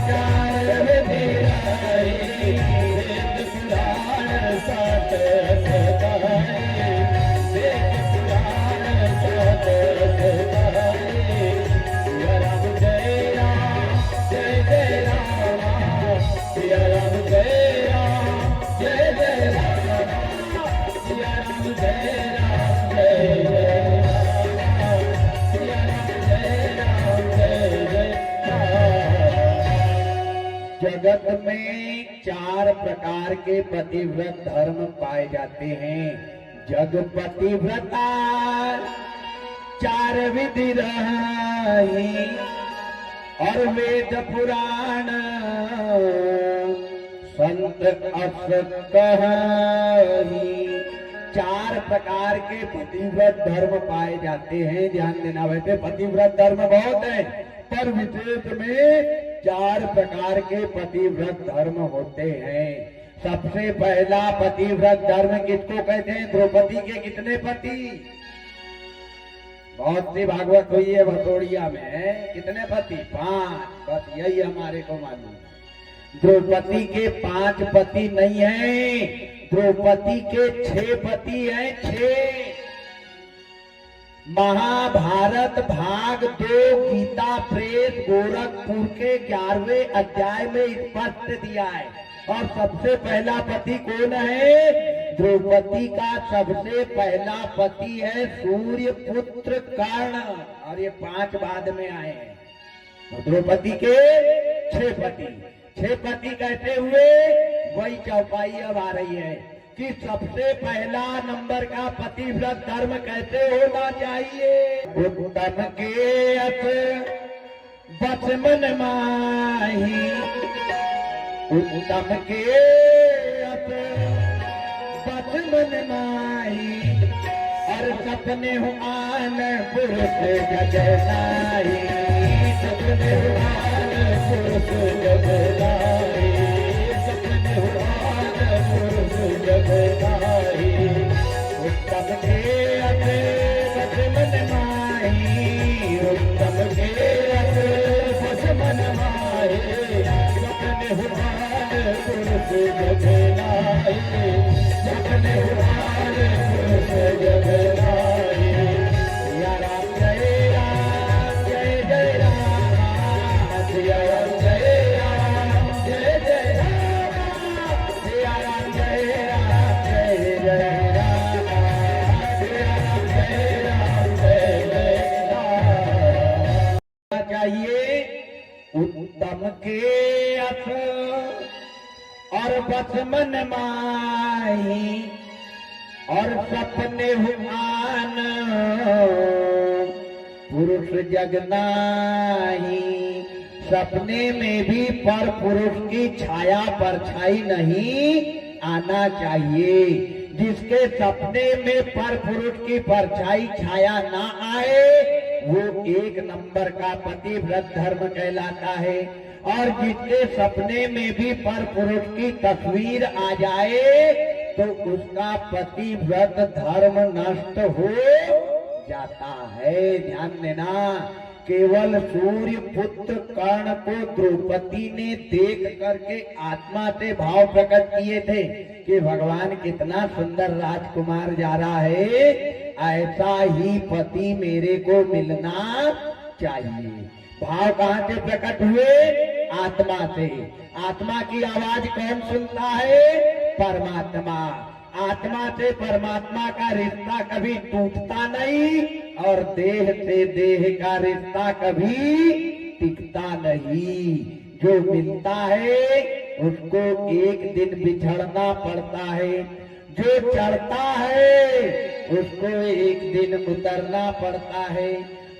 4 विधि रहे, वेद पुराण शास्त्र कहे, वेद पुराण शास्त्र कहे। सिया राम जय राम, जय जय राम, सिया राम जय राम, जय जय राम, सिया राम जय राम, जय जय राम, सिया राम जय राम, जय जय राम। जगत में 4 प्रकार के पतिव्रत धर्म पाए जाते हैं। जग पतिव्रता, चार विधि रही और वेद पुराण संत अस कही। चार प्रकार के पतिव्रत धर्म पाए जाते हैं, ध्यान देना। वैसे पतिव्रत धर्म बहुत है, पर विशेष में चार प्रकार के पतिव्रत धर्म होते हैं। सबसे पहला पतिव्रत धर्म किसको कहते हैं? द्रौपदी के कितने पति? बहुत सी भागवत हुई है भटोड़िया में, कितने पति? 5। बस यही हमारे को मालूम। द्रौपदी के 5 पति नहीं है, द्रौपदी के 6 पति हैं। 6। महाभारत भाग 2 गीता प्रेस गोरखपुर के 11वें अध्याय में स्पष्ट दिया है। और सबसे पहला पति कौन है? द्रौपदी का सबसे पहला पति है सूर्य पुत्र कर्ण, और ये 5 बाद में आए हैं। द्रौपदी के 6 पति। 6 पति कहते हुए वही चौपाई अब आ रही है कि सबसे पहला नंबर का पतिव्रत धर्म कैसे होना चाहिए? उत्तम के अथ बस मन माही, उत्तम के अथ बस मन माही, और सपने हो आन पुरुष जग नाही, सपने हो आन पुरुष जग नाही, सपने हो आन पुरुष जग नाही। उत्तम के अथ बस मन माही, उत्तम के अथ बस मन माही, सपने हो आन पुरुष जग नाही, सपने हो आन पुरुष जग नाही। या राम जय राम जय जय राम, सिया राम जय राम जय जय राम, सिया राम जय राम जय जय राम, सिया राम जय राम जय जय राम। चाहिए उत्तम के अथ और बस मन माही, और सपने हुआन पुरुष जग नाही। सपने में भी पर पुरुष की छाया परछाई नहीं आना चाहिए। जिसके सपने में पर पुरुष की परछाई छाया ना आए वो 1 नंबर का पतिव्रत धर्म कहलाता है। और जिसके सपने में भी पर पुरुष की तस्वीर आ जाए तो उसका पतिव्रत धर्म नष्ट हो जाता है। ध्यान देना। केवल सूर्य पुत्र कर्ण को द्रौपदी ने देख करके आत्मा से भाव प्रकट किए थे कि भगवान कितना सुंदर राजकुमार जा रहा है, ऐसा ही पति मेरे को मिलना चाहिए। भाव कहाँ से प्रकट हुए? आत्मा से। आत्मा की आवाज कौन सुनता है? परमात्मा। आत्मा से परमात्मा का रिश्ता कभी टूटता नहीं और देह से देह का रिश्ता कभी टिकता नहीं। जो मिलता है उसको एक दिन बिछड़ना पड़ता है, जो चढ़ता है उसको एक दिन उतरना पड़ता है,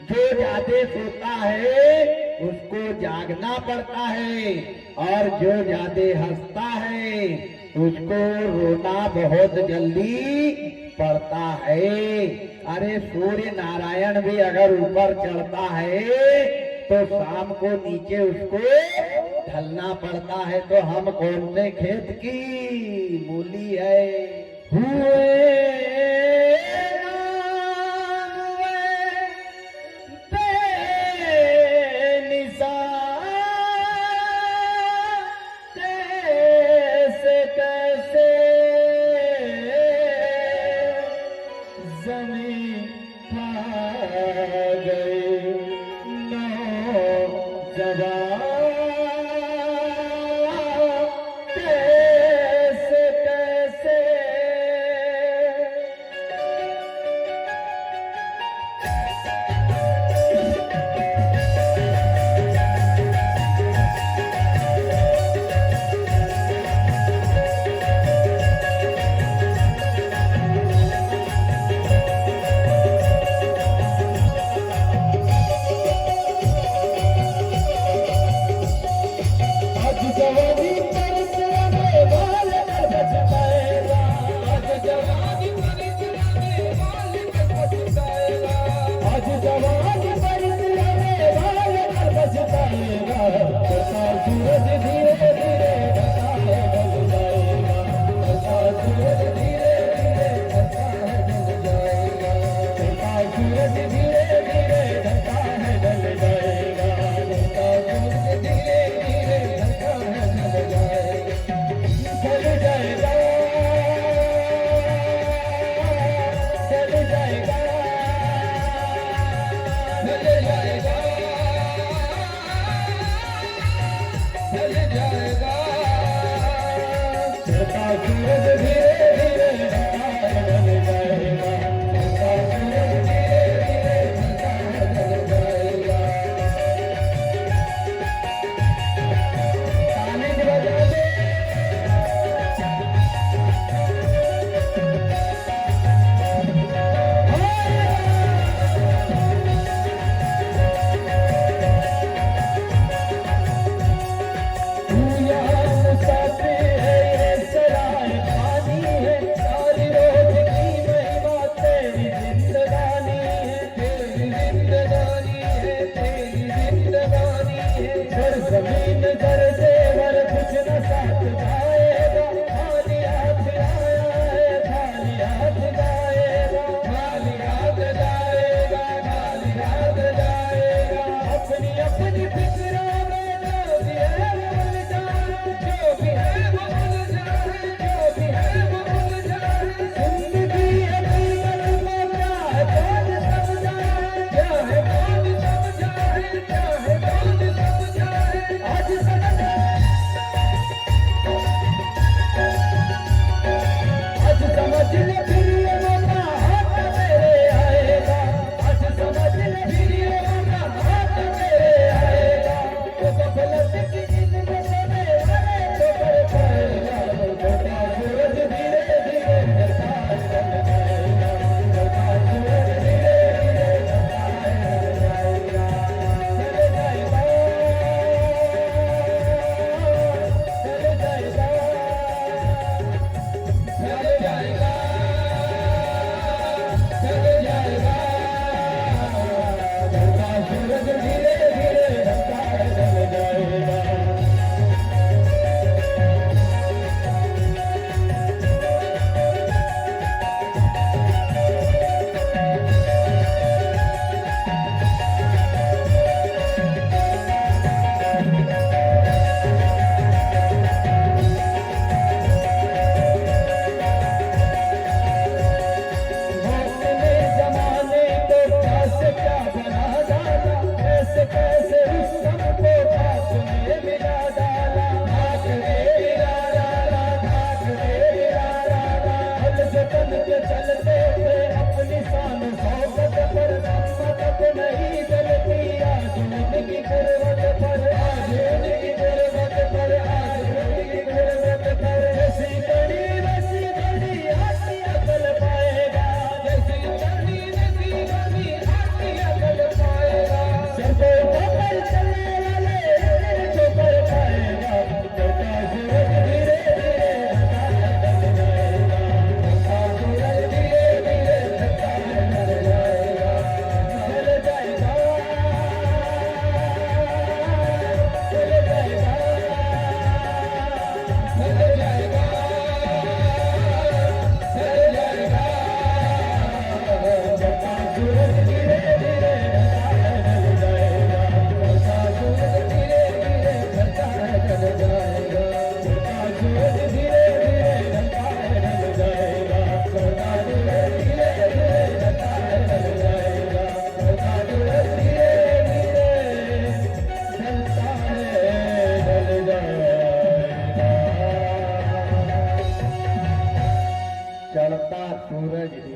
जो ज्यादा सोता है उसको जागना पड़ता है, और जो ज्यादा हंसता है उसको रोना बहुत जल्दी पड़ता है। अरे सूर्य नारायण भी अगर ऊपर चढ़ता है तो शाम को नीचे उसको ढलना पड़ता है। तो हम कौन से खेत की मूली है? हुए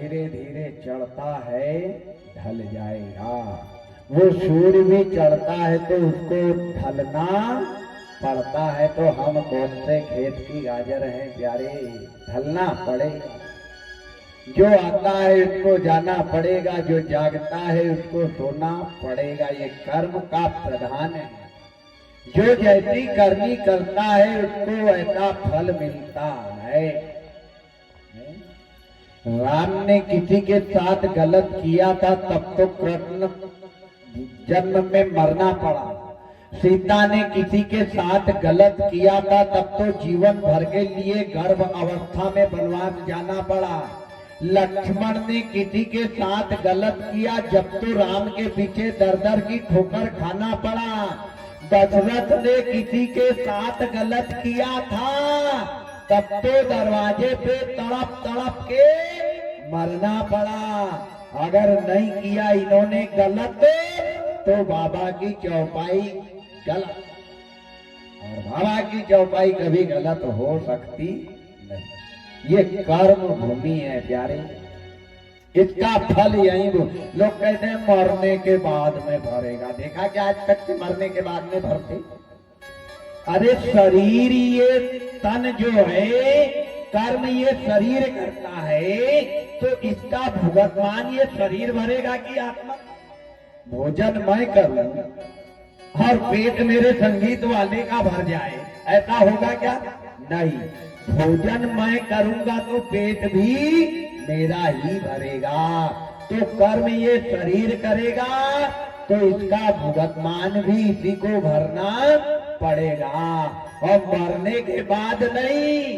धीरे धीरे चढ़ता है ढल जाएगा। वो सूर्य भी चढ़ता है तो उसको ढलना पड़ता है। तो हम कौन से खेत की गाजर हैं प्यारे, ढलना पड़ेगा। जो आता है उसको जाना पड़ेगा, जो जागता है उसको सोना पड़ेगा। ये कर्म का प्रधान है। जो जैसी करनी करता है उसको ऐसा फल मिलता है। राम ने किसी के साथ गलत किया था तब तो कृष्ण जन्म में मरना पड़ा। सीता ने किसी के साथ गलत किया था तब तो जीवन भर के लिए गर्भ अवस्था में वनवास जाना पड़ा। लक्ष्मण ने किसी के साथ गलत किया जब तो राम के पीछे दर दर की ठोकर खाना पड़ा। दशरथ ने किसी के साथ गलत किया था तब तो दरवाजे पे तड़प तड़प के मरना पड़ा। अगर नहीं किया इन्होंने गलत तो बाबा की चौपाई गलत, और बाबा की चौपाई कभी गलत हो सकती नहीं। ये कर्म भूमि है प्यारे, इसका फल यही। लोग कहते हैं मरने के बाद में भरेगा। देखा क्या आज तक से मरने के बाद में भरते? अरे शरीर, ये तन जो है, कर्म ये शरीर करता है, तो इसका भुगतान ये शरीर भरेगा कि आत्मा? भोजन मैं करूं और पेट मेरे संगीत वाले का भर जाए, ऐसा होगा क्या? नहीं। भोजन मैं करूंगा तो पेट भी मेरा ही भरेगा। तो कर्म ये शरीर करेगा तो इसका भुगतान भी इसी को भरना पड़ेगा। और मरने के बाद नहीं,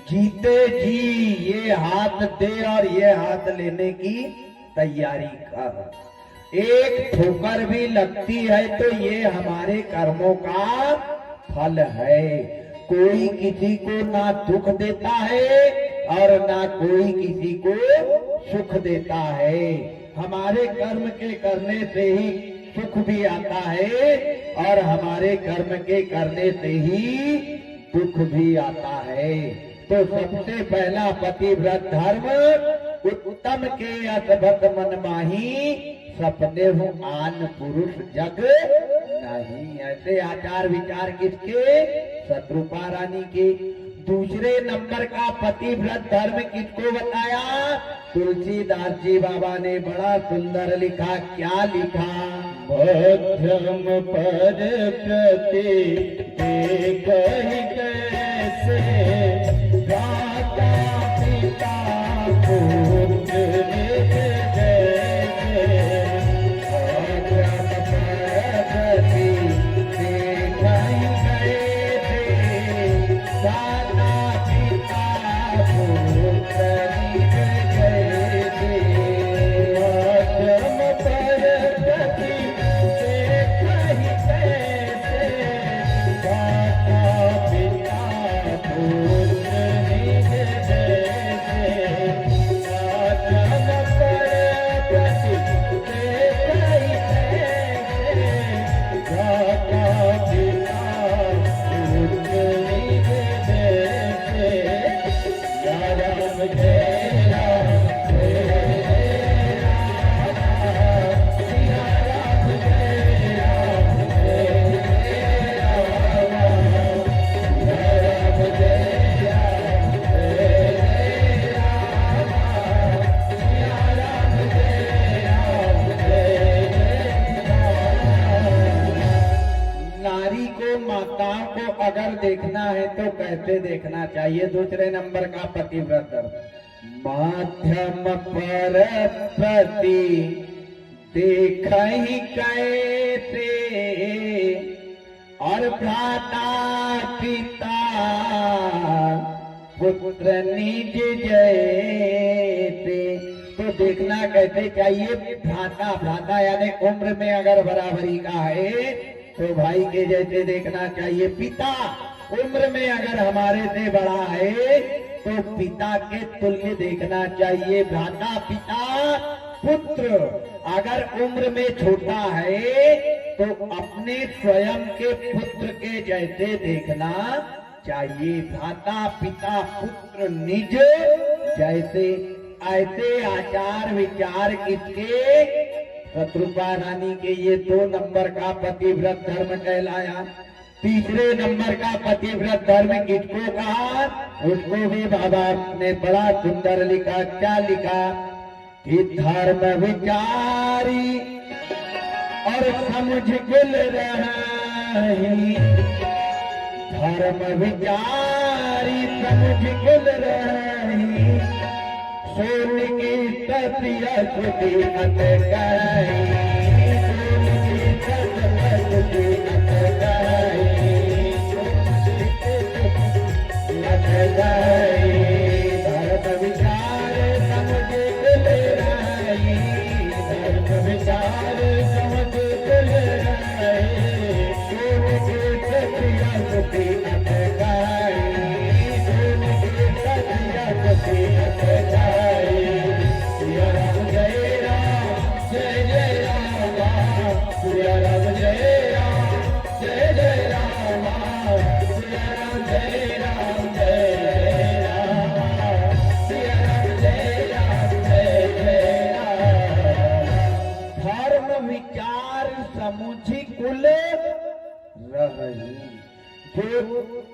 जीते जी ये हाथ दे और ये हाथ लेने की तैयारी कर। एक ठोकर भी लगती है तो ये हमारे कर्मों का फल है। कोई किसी को ना दुख देता है और ना कोई किसी को सुख देता है। हमारे कर्म के करने से ही सुख भी आता है और हमारे कर्म के करने से ही दुख भी आता है। तो सबसे पहला पतिव्रत धर्म, उत्तम के असभत मन माही, सपने हो आन पुरुष जग नहीं। ऐसे आचार विचार किसके? शत्रुपा रानी के। दूसरे नंबर का पतिव्रत धर्म किसको बताया? तुलसीदास जी बाबा ने बड़ा सुंदर लिखा। क्या लिखा? मध्यम पर प्रति कैसे भ्राता पिता पुत्र देखना है तो कैसे देखना चाहिए? दूसरे नंबर का पतिव्रत धर्म, माध्यम पर प्रति देख ही कैसे, और भ्राता पिता पुत्र निज जैसे। तो देखना कैसे चाहिए? भ्राता यानी उम्र में अगर बराबरी का है तो भाई के जैसे देखना चाहिए। पिता उम्र में अगर हमारे से बड़ा है तो पिता के तुल्य देखना चाहिए। भ्राता पिता पुत्र अगर उम्र में छोटा है तो अपने स्वयं के पुत्र के जैसे देखना चाहिए। भ्राता पिता पुत्र निज जैसे। ऐसे आचार विचार किसके? शत्रुपा रानी के। ये 2 नंबर का पतिव्रत धर्म कहलाया। तीसरे नंबर का पतिव्रत धर्म किसको कहा? उसको भी बाबा ने बड़ा सुंदर लिखा। क्या लिखा? कि धर्म विचारी और समझ गुल रही, धर्म विचारी समझ गुल रही, सोन की तपिया सुखी अत गई, सोन की तपिया सुखी अत गई, अत गई। धर्म विचार समझ गुल रही, धर्म विचार समझ गुल रही, सोन की तपिया सुखी अत गई, सोन की तपिया सुखी अत गई। सिया राम जय राम जय जय राम, सिया राम जय राम जय जय राम, सिया राम जय राम जय जय राम, सिया राम जय राम जय जय राम। धर्म विचार समुझी कुल रही, जो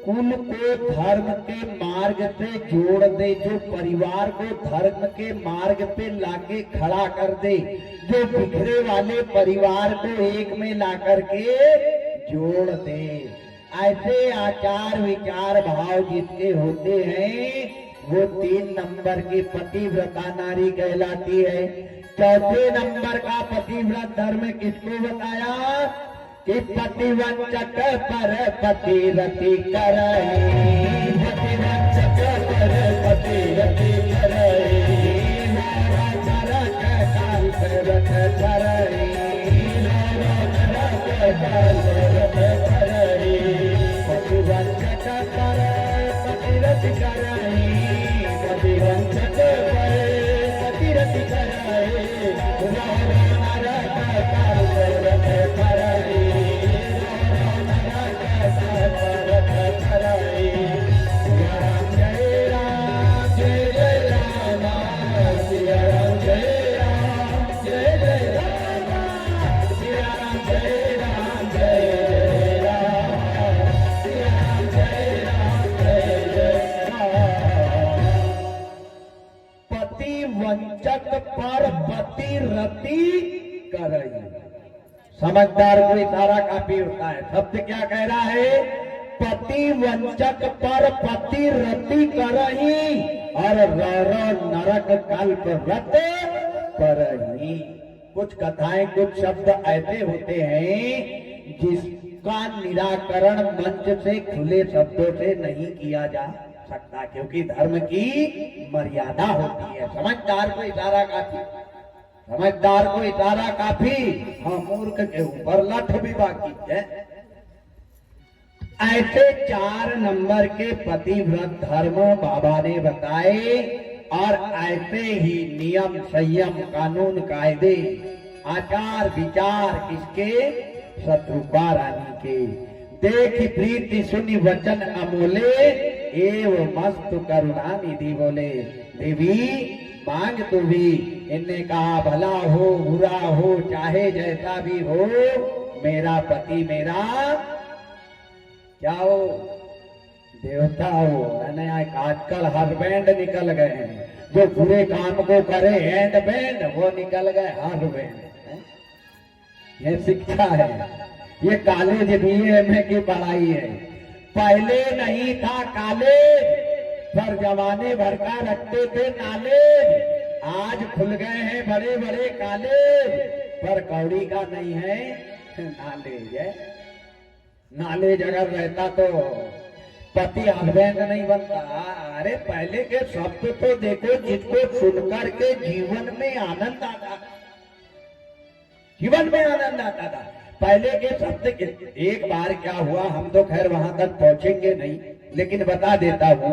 कुल को धर्म के मार्ग से जोड़ दे, जो परिवार को धर्म के मार्ग पे लाके खड़ा कर दे, जो बिखरे वाले परिवार को एक में ला करके जोड़ दे। ऐसे आचार विचार भाव जिसके होते हैं वो 3 नंबर की पतिव्रता नारी कहलाती है। चौथे नंबर का पतिव्रत धर्म किसको बताया? कि पतिवंचक पर पतिरति करही, पतिवंचक पर पतिरति करही, नरक काल रथ करही, नरक काल रथ करही, पतिवंचक पर पतिरति करही, पतिवंचक पर पतिरति करही, नरक काल रथ करही। वंचक पर पतिरति करही। समझदार को इशारा काफी होता है। शब्द क्या कह रहा है? पति वंचक पर पतिरति करही और नरक कल्प रत करही। कुछ कथाएं कुछ शब्द ऐसे होते हैं जिसका निराकरण मंच से खुले शब्दों से नहीं किया जा सकता, क्योंकि धर्म की मर्यादा होती है। समझदार को इशारा काफी, समझदार को इशारा काफी, हाँ मूर्ख के ऊपर लठ भी बाकी है। ऐसे 4 नंबर के पतिव्रत धर्म बाबा ने बताए और ऐसे ही नियम संयम कानून कायदे आचार विचार किसके? शत्रुपा रानी के। देखी प्रीति सुनी वचन अमोले एव मस्त करुणा निधि बोले, देवी मांग तू भी। इनने कहा भला हो बुरा हो चाहे जैसा भी हो, मेरा पति मेरा क्या हो? देवता हो। मैंने आजकल हस्बैंड निकल गए हैं, जो बुरे काम को करे हैंड बैंड, वो निकल गए हस्बैंड। ये शिक्षा है, ये कॉलेज BA की पढ़ाई है। पहले नहीं था कॉलेज, पर जमाने भर का रखते थे नॉलेज। आज खुल गए हैं बड़े बड़े कॉलेज, पर कौड़ी का नहीं है नॉलेज है। नॉलेज अगर रहता तो पति हस्बैंड नहीं बनता। अरे पहले के शब्द तो देखो जिसको सुनकर के जीवन में आनंद आता, जीवन में आनंद आता था। पहले के शब्द एक बार क्या हुआ, हम तो खैर वहां तक पहुंचेंगे नहीं, लेकिन बता देता हूँ।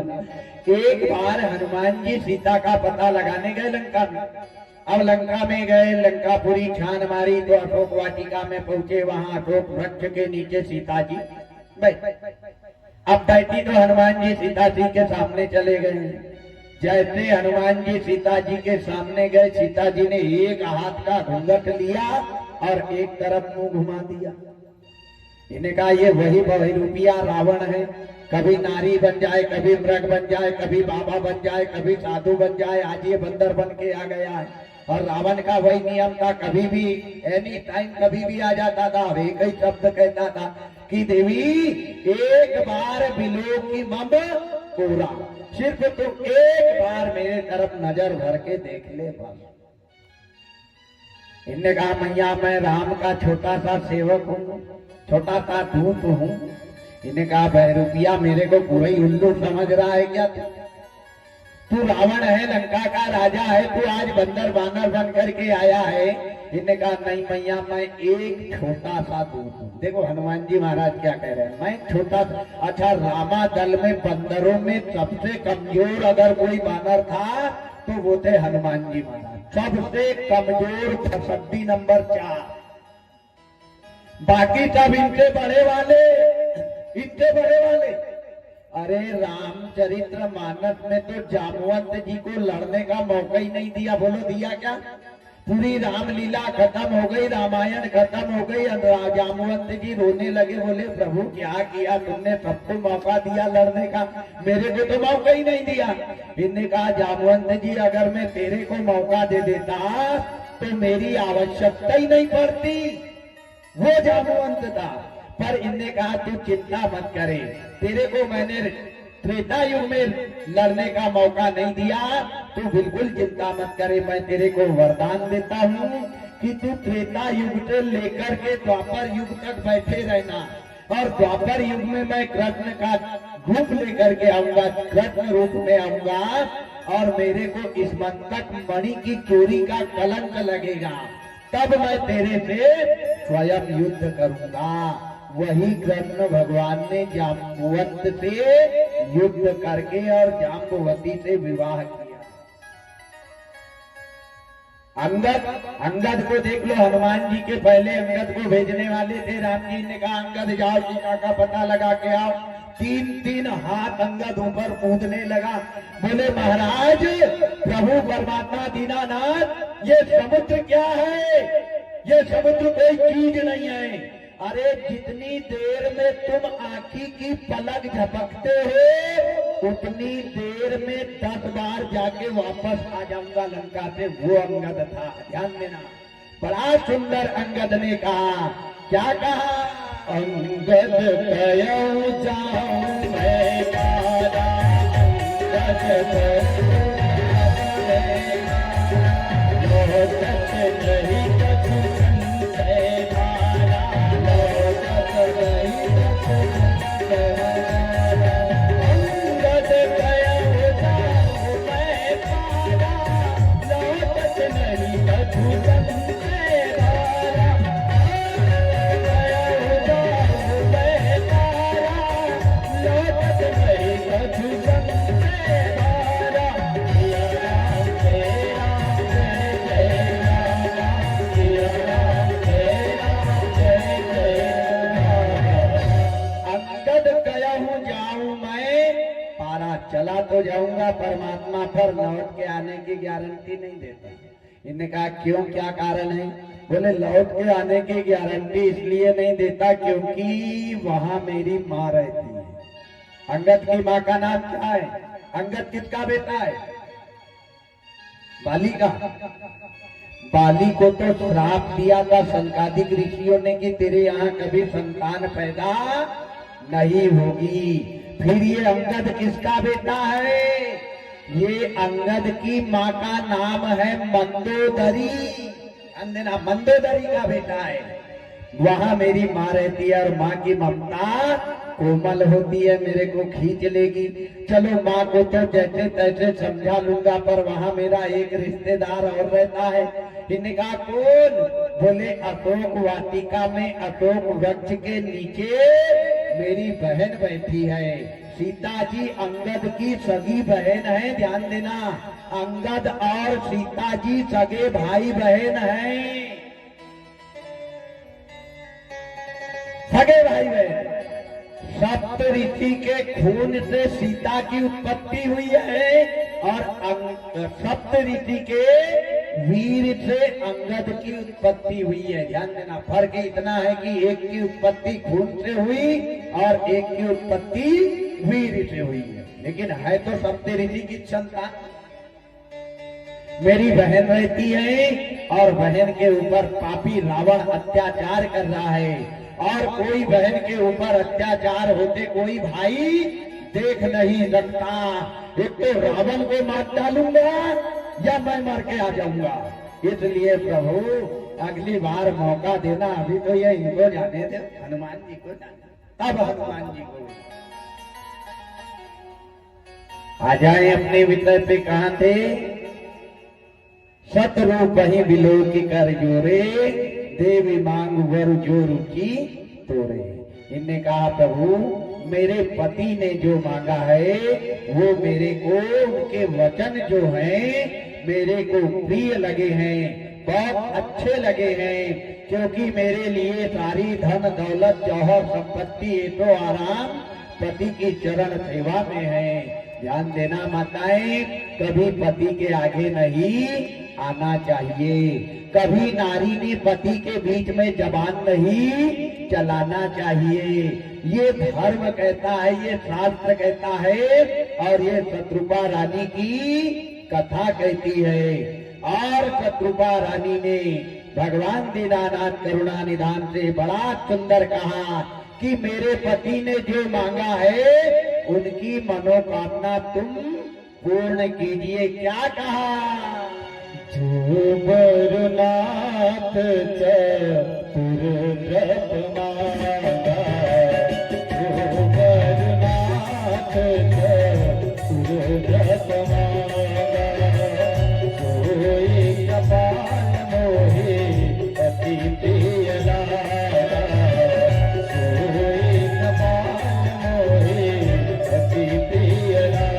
एक बार हनुमान जी सीता का पता लगाने गए लंका में। अब लंका में गए, लंकापुरी छान मारी तो अशोक वाटिका में पहुंचे। वहां अशोक वृक्ष के नीचे सीता जी बैठ, अब बैठी तो हनुमान जी सीता जी के सामने चले गए। जैसे हनुमान जी सीता जी के सामने गए, सीता जी ने एक हाथ का घूंघट लिया और एक तरफ मुंह घुमा दिया। इन्हें कहा ये वही बहुरूपिया रावण है, कभी नारी बन जाए, कभी मृग बन जाए, कभी बाबा बन जाए, कभी साधु बन जाए, आज ये बंदर बन के आ गया है। और रावण का वही नियम था, कभी भी एनी टाइम कभी भी आ जाता था और एक ही शब्द कहता था कि देवी एक बार बिलो की मम कोरा, सिर्फ तुम एक बार मेरे तरफ नजर भर के देख ले बस। इनने कहा मैया मैं राम का छोटा सा सेवक हूँ, छोटा सा दूत हूँ। इन्हें कहा बहरूपिया मेरे को पूरा ही उल्लू समझ रहा है क्या तू रावण है, लंका का राजा है, तू आज बंदर बानर बन करके आया है। इन्हें कहा नहीं मैया मैं एक छोटा सा दूत हूँ। देखो हनुमान जी महाराज क्या कह रहे हैं, मैं छोटा सा। अच्छा रामा दल में बंदरों में सबसे कमजोर अगर कोई बानर था तो वो थे हनुमान जी महाराज, सबसे कमजोर फसड्डी नंबर 4। बाकी सब इनसे बड़े वाले, इतने बड़े वाले। अरे रामचरित्र मानस में तो जामवंत जी को लड़ने का मौका ही नहीं दिया। बोलो दिया क्या? पूरी रामलीला खत्म हो गई, रामायण खत्म हो गई, जामवंत जी रोने लगे, बोले प्रभु क्या किया तुमने, सबको मौका दिया लड़ने का, मेरे को तो मौका ही नहीं दिया। इन्होंने कहा जामवंत जी अगर मैं तेरे को मौका दे देता तो मेरी आवश्यकता ही नहीं पड़ती, वो जामवंत था। पर इनने कहा तू चिंता मत करे, तेरे को मैंने त्रेता युग में लड़ने का मौका नहीं दिया, तू बिल्कुल चिंता मत करे। मैं तेरे को वरदान देता हूँ कि तू त्रेता युग से लेकर के द्वापर युग तक बैठे रहना, और द्वापर युग में मैं कृष्ण का रूप लेकर के आऊंगा, कृष्ण रूप में आऊंगा, और मेरे को इस मंतक मणि की चोरी का कलंक लगेगा, तब मैं तेरे से स्वयं युद्ध करूंगा। वही कृष्ण भगवान ने जाम्बुवंत से युद्ध करके और जाम्बुवती से विवाह किया। अंगद को देख लो, हनुमान जी के पहले अंगद को भेजने वाले थे। राम जी ने कहा अंगद जाओ सीता का पता लगा के आओ। 3-3 हाथ अंगद ऊपर कूदने लगा, बोले महाराज प्रभु परमात्मा दीनानाथ ये समुद्र क्या है, ये समुद्र कोई चीज नहीं है। अरे जितनी देर में तुम आंखी की पलक झपकते हो उतनी देर में 10 बार जाके वापस आ जाऊंगा लंका से। वो अंगद था, ध्यान देना। बड़ा सुंदर अंगद ने कहा, क्या कहा? अंगद कयो जाऊं मैं मारा, अंगद नहीं कछु संशय मारा, अंगद कयो जाऊं मैं मारा, लौटत नहीं कछु संशय मारा, कयो जाऊं मैं मारा, लौटत नहीं कछु संशय मारा। चला तो जाऊंगा परमात्मा, पर लौट के आने की गारंटी नहीं देता। इन्होंने कहा क्यों, क्या कारण है? बोले लौट के आने की गारंटी इसलिए नहीं देता क्योंकि वहां मेरी माँ रहती है। अंगद की माँ का नाम क्या है? अंगद किसका बेटा है? बाली का। बाली को तो श्राप दिया था संकादिक ऋषियों ने कि तेरे यहाँ कभी संतान पैदा नहीं होगी। फिर ये अंगद किसका बेटा है? ये अंगद की माँ का नाम है मंदोदरी। अंजना मंदोदरी का बेटा है। वहां मेरी माँ रहती है और माँ की ममता कोमल होती है, मेरे को खींच लेगी। चलो माँ को तो जैसे तैसे समझा लूंगा, पर वहां मेरा एक रिश्तेदार और रहता है। इन्हें कहा कौन? बोले अशोक वाटिका में अशोक वृक्ष के नीचे मेरी बहन बैठी है। सीता जी अंगद की सगी बहन है, ध्यान देना। अंगद और सीता जी सगे भाई बहन हैं, सगे भाई बहन। सप्त ऋषि के खून से सीता की उत्पत्ति हुई है और सप्त ऋषि के वीर से अंगद की उत्पत्ति हुई है। ध्यान देना, फर्क इतना है कि एक की उत्पत्ति खून से हुई और एक की उत्पत्ति वीर से हुई है, लेकिन है तो सप्त ऋषि की संतान। मेरी बहन रहती है और बहन के ऊपर पापी रावण अत्याचार कर रहा है, और कोई बहन के ऊपर अत्याचार होते कोई भाई देख नहीं सकता। एक तो रावण को मार डालूंगा या मैं मर के आ जाऊंगा। इसलिए प्रभु अगली बार मौका देना, अभी तो ये इनको जाने दे, हनुमान जी को जाने, अब हनुमान जी को आ जाए अपने विषय पे। कहां थे? शत्रु ही विलोकी कर जोरे, देवी मांग वर जो रुचि तोरे। इनने कहा प्रभु मेरे पति ने जो मांगा है वो मेरे को, उनके वचन जो हैं मेरे को प्रिय लगे हैं, बहुत अच्छे लगे हैं, क्योंकि मेरे लिए सारी धन दौलत जौहर संपत्ति ये तो आराम पति की चरण सेवा में है। ध्यान देना माताएं, कभी पति के आगे नहीं आना चाहिए, कभी नारी ने पति के बीच में जबान नहीं चलाना चाहिए। ये धर्म कहता है, ये शास्त्र कहता है, और ये शत्रुपा रानी की कथा कहती है। और शत्रुपा रानी ने भगवान दीनानाथ करुणा निधान से बड़ा सुंदर कहा कि मेरे पति ने जो मांगा है उनकी मनोकामना तुम पूर्ण कीजिए। क्या कहा? जो बरनाथ चतुर व्रत मांगा, जो बरनाथ चतुर व्रत मांगा, सोई कपाल मोहे अति प्रिय लागा, सोई कपाल मोहे अति प्रिय लागा।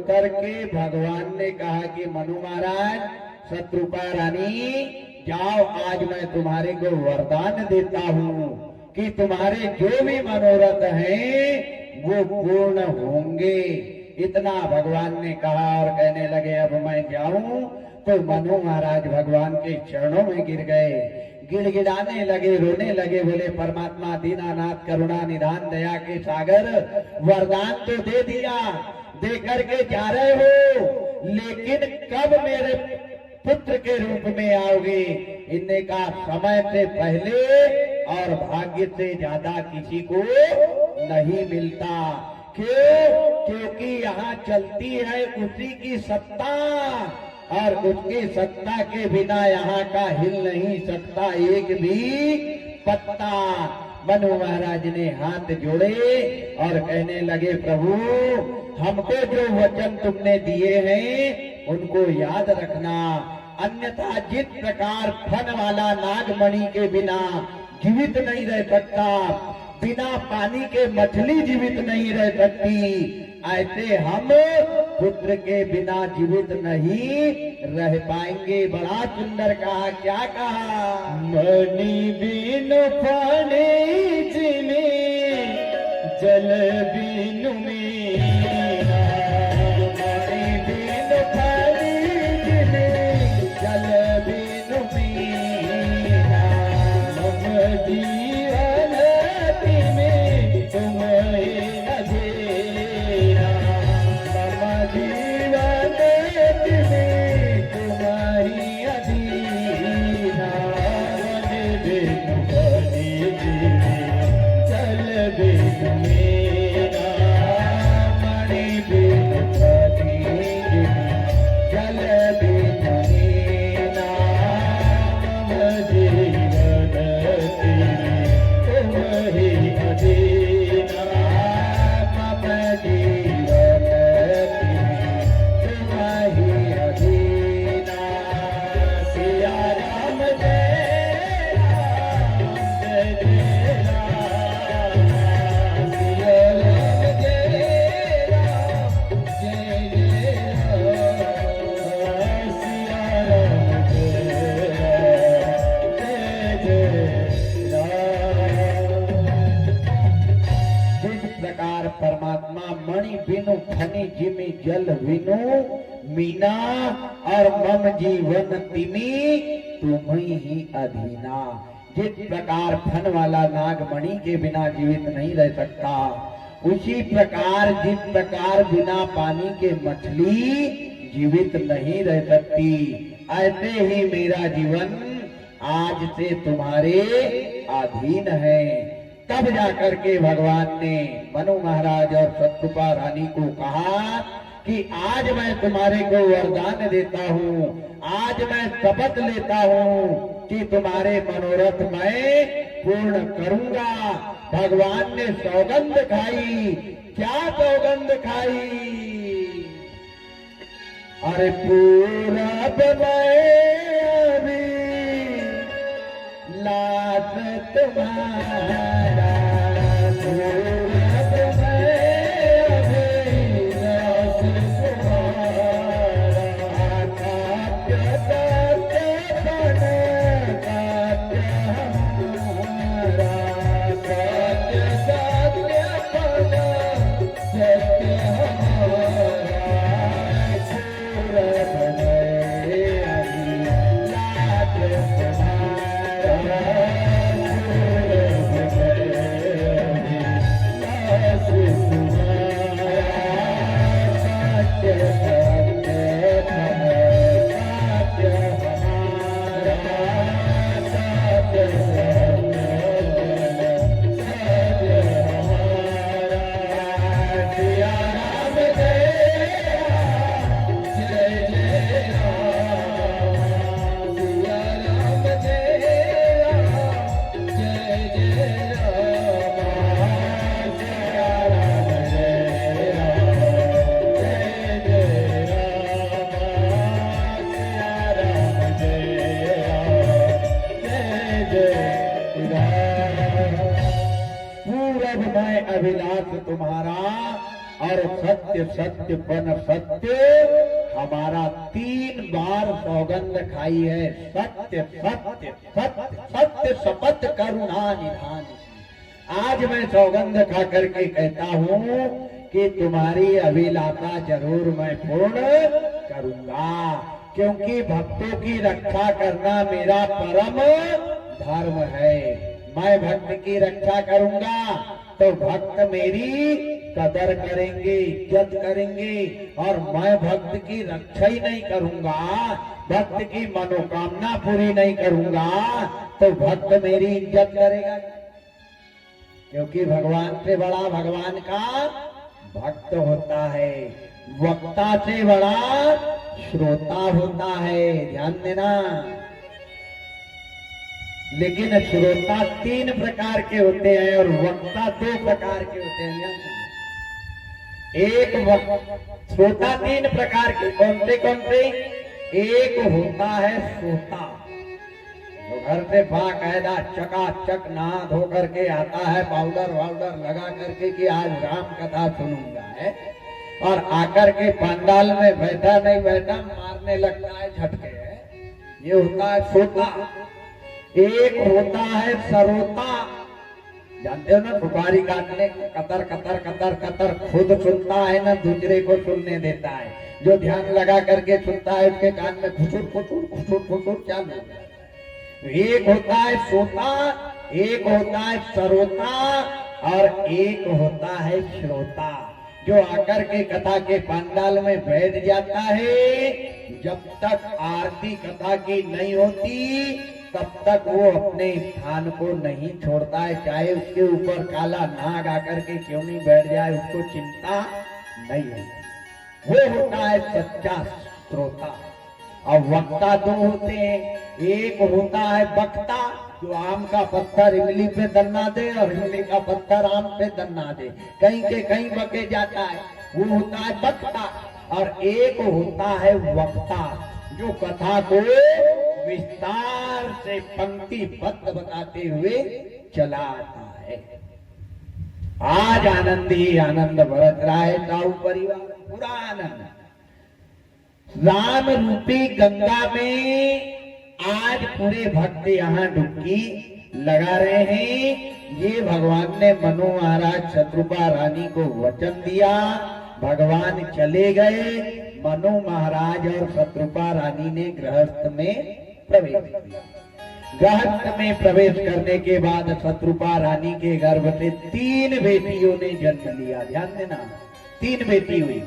करके भगवान ने कहा कि मनु महाराज, शत्रुपा रानी जाओ, आज मैं तुम्हारे को वरदान देता हूँ कि तुम्हारे जो भी मनोरथ हैं वो पूर्ण होंगे। इतना भगवान ने कहा और कहने लगे अब मैं जाऊं। तो मनु महाराज भगवान के चरणों में गिर गए, गिड़गिड़ाने लगे, रोने लगे, बोले परमात्मा दीनानाथ करुणा निधान दया के सागर, वरदान तो दे दिया, दे करके जा रहे हो, लेकिन कब मेरे पुत्र के रूप में आओगे? इनने कहा समय से पहले और भाग्य से ज्यादा किसी को नहीं मिलता। क्यों? क्योंकि यहाँ चलती है उसी की सत्ता, और उसकी सत्ता के बिना यहाँ का हिल नहीं सकता एक भी पत्ता। मनु महाराज ने हाथ जोड़े और कहने लगे प्रभु हमको जो वचन तुमने दिए हैं उनको याद रखना, अन्यथा जिस प्रकार फन वाला नागमणि के बिना जीवित नहीं रह सकता, बिना पानी के मछली जीवित नहीं रह सकती, ऐसे हम पुत्र के बिना जीवित नहीं रह पाएंगे। बड़ा सुंदर कहा। क्या कहा? मणि बिन पानी जिने जल बिनु मीना, मणि बिन पानी जिने जल बिनु मीना, मम जीवन में तुम्हें जय जय सिया राम जय जय जिस प्रकार परमात्मा मणि बिनु खनि जिमि जल विनु मीना और मम जीवन तिमी तुम्ही ही अधीना। जिस प्रकार फन वाला नाग मणि के बिना जीवित नहीं रह सकता, उसी प्रकार जिस प्रकार बिना पानी के मछली जीवित नहीं रह सकती, ऐसे ही मेरा जीवन आज से तुम्हारे अधीन है। तब जाकर के भगवान ने मनु महाराज और सतरूपा रानी को कहा कि आज मैं तुम्हारे को वरदान देता हूँ, आज मैं शपथ लेता हूँ कि तुम्हारे मनोरथ मैं पूर्ण करूंगा। भगवान ने सौगंध खाई। क्या सौगंध खाई? अरे पूरा अभी लाश तुम्हारा अभिलाष तुम्हारा और सत्य सत्य बन सत्य हमारा 3 बार सौगंध खाई है। सत्य सत्य सत्य सत्य शपथ करुणा निधान। आज मैं सौगंध खा करके कहता हूँ कि तुम्हारी अभिलाषा जरूर मैं पूर्ण करूंगा, क्योंकि भक्तों की रक्षा करना मेरा परम धर्म है। मैं भक्त की रक्षा करूंगा तो भक्त मेरी कदर करेंगे, इज्जत करेंगे, और मैं भक्त की रक्षा ही नहीं करूंगा, भक्त की मनोकामना पूरी नहीं करूंगा, तो भक्त मेरी इज्जत करेगा। क्योंकि भगवान से बड़ा भगवान का भक्त होता है, वक्ता से बड़ा श्रोता होता है। ध्यान देना। लेकिन श्रोता 3 प्रकार के होते हैं और वक्ता 2 प्रकार के होते हैं। एक श्रोता 3 प्रकार के, कौन से? एक होता है श्रोता, जो घर से बाकायदा चकाचक नहा धो करके आता है, पाउडर वाउडर लगा करके कि आज राम कथा सुनूंगा है, और आकर के पंडाल में बैठा नहीं बैठा मारने लगता है झटके है। ये होता है श्रोता। एक होता है सरोता, जानते हो ना, सुपारी काटने कतर कतर कतर कतर खुद सुनता है ना, दूसरे को सुनने देता है। जो ध्यान लगा करके सुनता है उसके कान में खुचुर खुचुर खुचुर खुचुर चालू है। एक होता है श्रोता, एक होता है सरोता, और एक होता है श्रोता, जो आकर के कथा के पंडाल में बैठ जाता है। जब तक आरती कथा की नहीं होती तब तक वो अपने स्थान को नहीं छोड़ता है, चाहे उसके ऊपर काला नाग आकर के क्यों नहीं बैठ जाए, उसको चिंता नहीं है। वो होता है सच्चा श्रोता। और वक्ता 2 होते हैं। एक होता है वक्ता, जो आम का पत्थर इमली पे दन्ना दे और इमली का पत्थर आम पे दन्ना दे, कहीं के कहीं बके जाता है, वो होता है वक्ता। और एक होता है वक्ता, जो कथा को विस्तार से पंक्तिबद्ध बताते हुए चला आता है। आज आनंद ही आनंद बरत रहा है साहू परिवार। पूरा आनंद। राम रूपी गंगा में आज पूरे भक्त यहाँ डुबकी लगा रहे हैं। ये भगवान ने मनु महाराज शत्रुपा रानी को वचन दिया, भगवान चले गए। मनु महाराज और शत्रुपा रानी ने गृहस्थ में प्रवेश किया। गृहस्थ में प्रवेश करने के बाद शत्रुपा रानी के गर्भ से 3 बेटियों ने जन्म लिया। ध्यान देना, 3 बेटी हुई।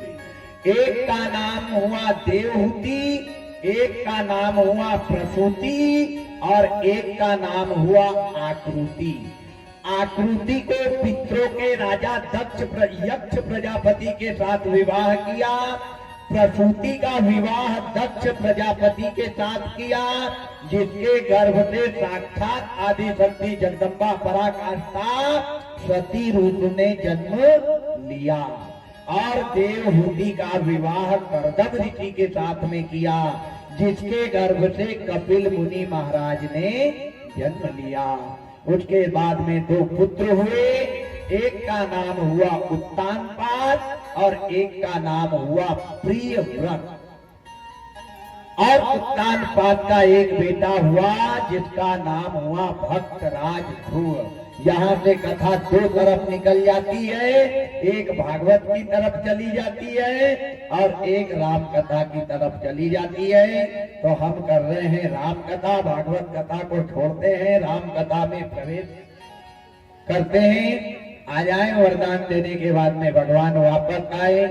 एक का नाम हुआ देवहूति, एक का नाम हुआ प्रसूति और एक का नाम हुआ आकृति। आकृति को पितरों के राजा यक्ष प्रजापति के साथ विवाह किया। प्रसूति का विवाह दक्ष प्रजापति के साथ किया, जिसके गर्भ से साक्षात आदि शक्ति जगदम्बा पराकाष्ठा सती रूप ने जन्म लिया। और देवहूति का विवाह करदम ऋषि के साथ में किया, जिसके गर्भ से कपिल मुनि महाराज ने जन्म लिया। उसके बाद में 2 पुत्र हुए, एक का नाम हुआ उत्तानपाद और एक का नाम हुआ प्रियव्रत। और उत्तानपाद का एक बेटा हुआ जिसका नाम हुआ भक्तराज ध्रुव। यहाँ से कथा 2 तरफ निकल जाती है, एक भागवत की तरफ चली जाती है और एक राम कथा की तरफ चली जाती है। तो हम कर रहे हैं राम कथा, भागवत कथा को छोड़ते हैं, राम कथा में प्रवेश करते हैं। आ जाए, वरदान देने के बाद में भगवान वापस आए।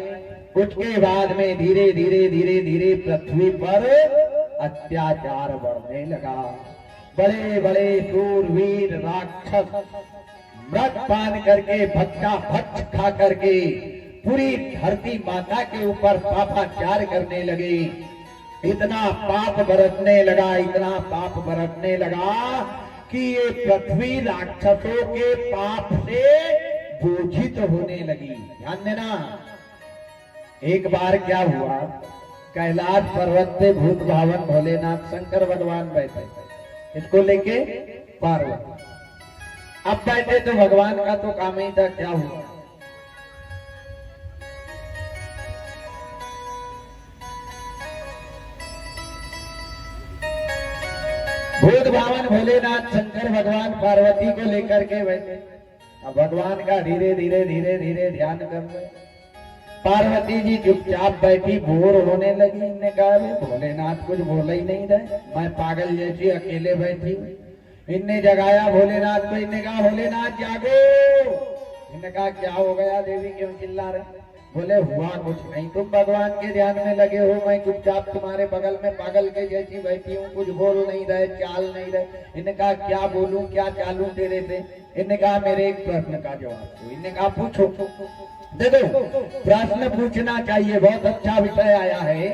उसके बाद में धीरे धीरे धीरे धीरे पृथ्वी पर अत्याचार बढ़ने लगा। बड़े बड़े शूरवीर राक्षस मृत पान करके, भक्षा भक्ष खा करके पूरी धरती माता के ऊपर पापाचार करने लगे। इतना पाप बरसने लगा, इतना पाप बरसने लगा कि ये पृथ्वी राक्षसों के पाप से बोझित होने लगी। ध्यान देना, एक बार क्या हुआ, कैलाश पर्वत पे भूत भावन भोलेनाथ शंकर भगवान बैठे, इसको लेके पार्वती। अब बैठे तो भगवान का तो काम ही था, क्या हुआ, भूत भावन भोलेनाथ शंकर भगवान पार्वती को लेकर के बैठे। अब भगवान का धीरे धीरे धीरे धीरे ध्यान कर रहे। पार्वती जी चुपचाप बैठी, बोर होने लगी। इनने कहा भोलेनाथ कुछ बोल ही नहीं रहे, मैं पागल जैसी अकेले बैठी। इनने जगाया भोलेनाथ को, इनने कहा भोलेनाथ जागो। इनने कहा क्या हो गया देवी, क्यों चिल्ला रहे? बोले हुआ कुछ नहीं, तुम भगवान के ध्यान में लगे हो, मैं चुपचाप तुम्हारे बगल में पागल के जैसी बैठी हूँ, कुछ बोल नहीं रहे, चाल नहीं रहे। इन्हें कहा क्या बोलूं, क्या चालू तेरे से? इन्हें कहा मेरे एक प्रश्न का जवाब दो। इन्हें कहा पूछो। देखो, प्रश्न पूछना चाहिए, बहुत अच्छा विषय आया है,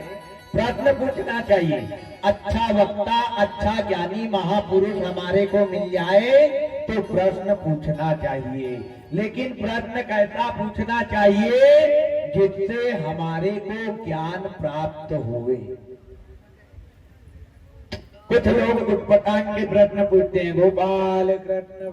प्रश्न पूछना चाहिए। अच्छा वक्ता, अच्छा ज्ञानी महापुरुष हमारे को मिल जाए तो प्रश्न पूछना चाहिए, लेकिन प्रश्न कैसा पूछना चाहिए जिससे हमारे को ज्ञान प्राप्त हुए। कुछ लोग उटपटांग के प्रश्न पूछते हैं, गोपाल कृष्ण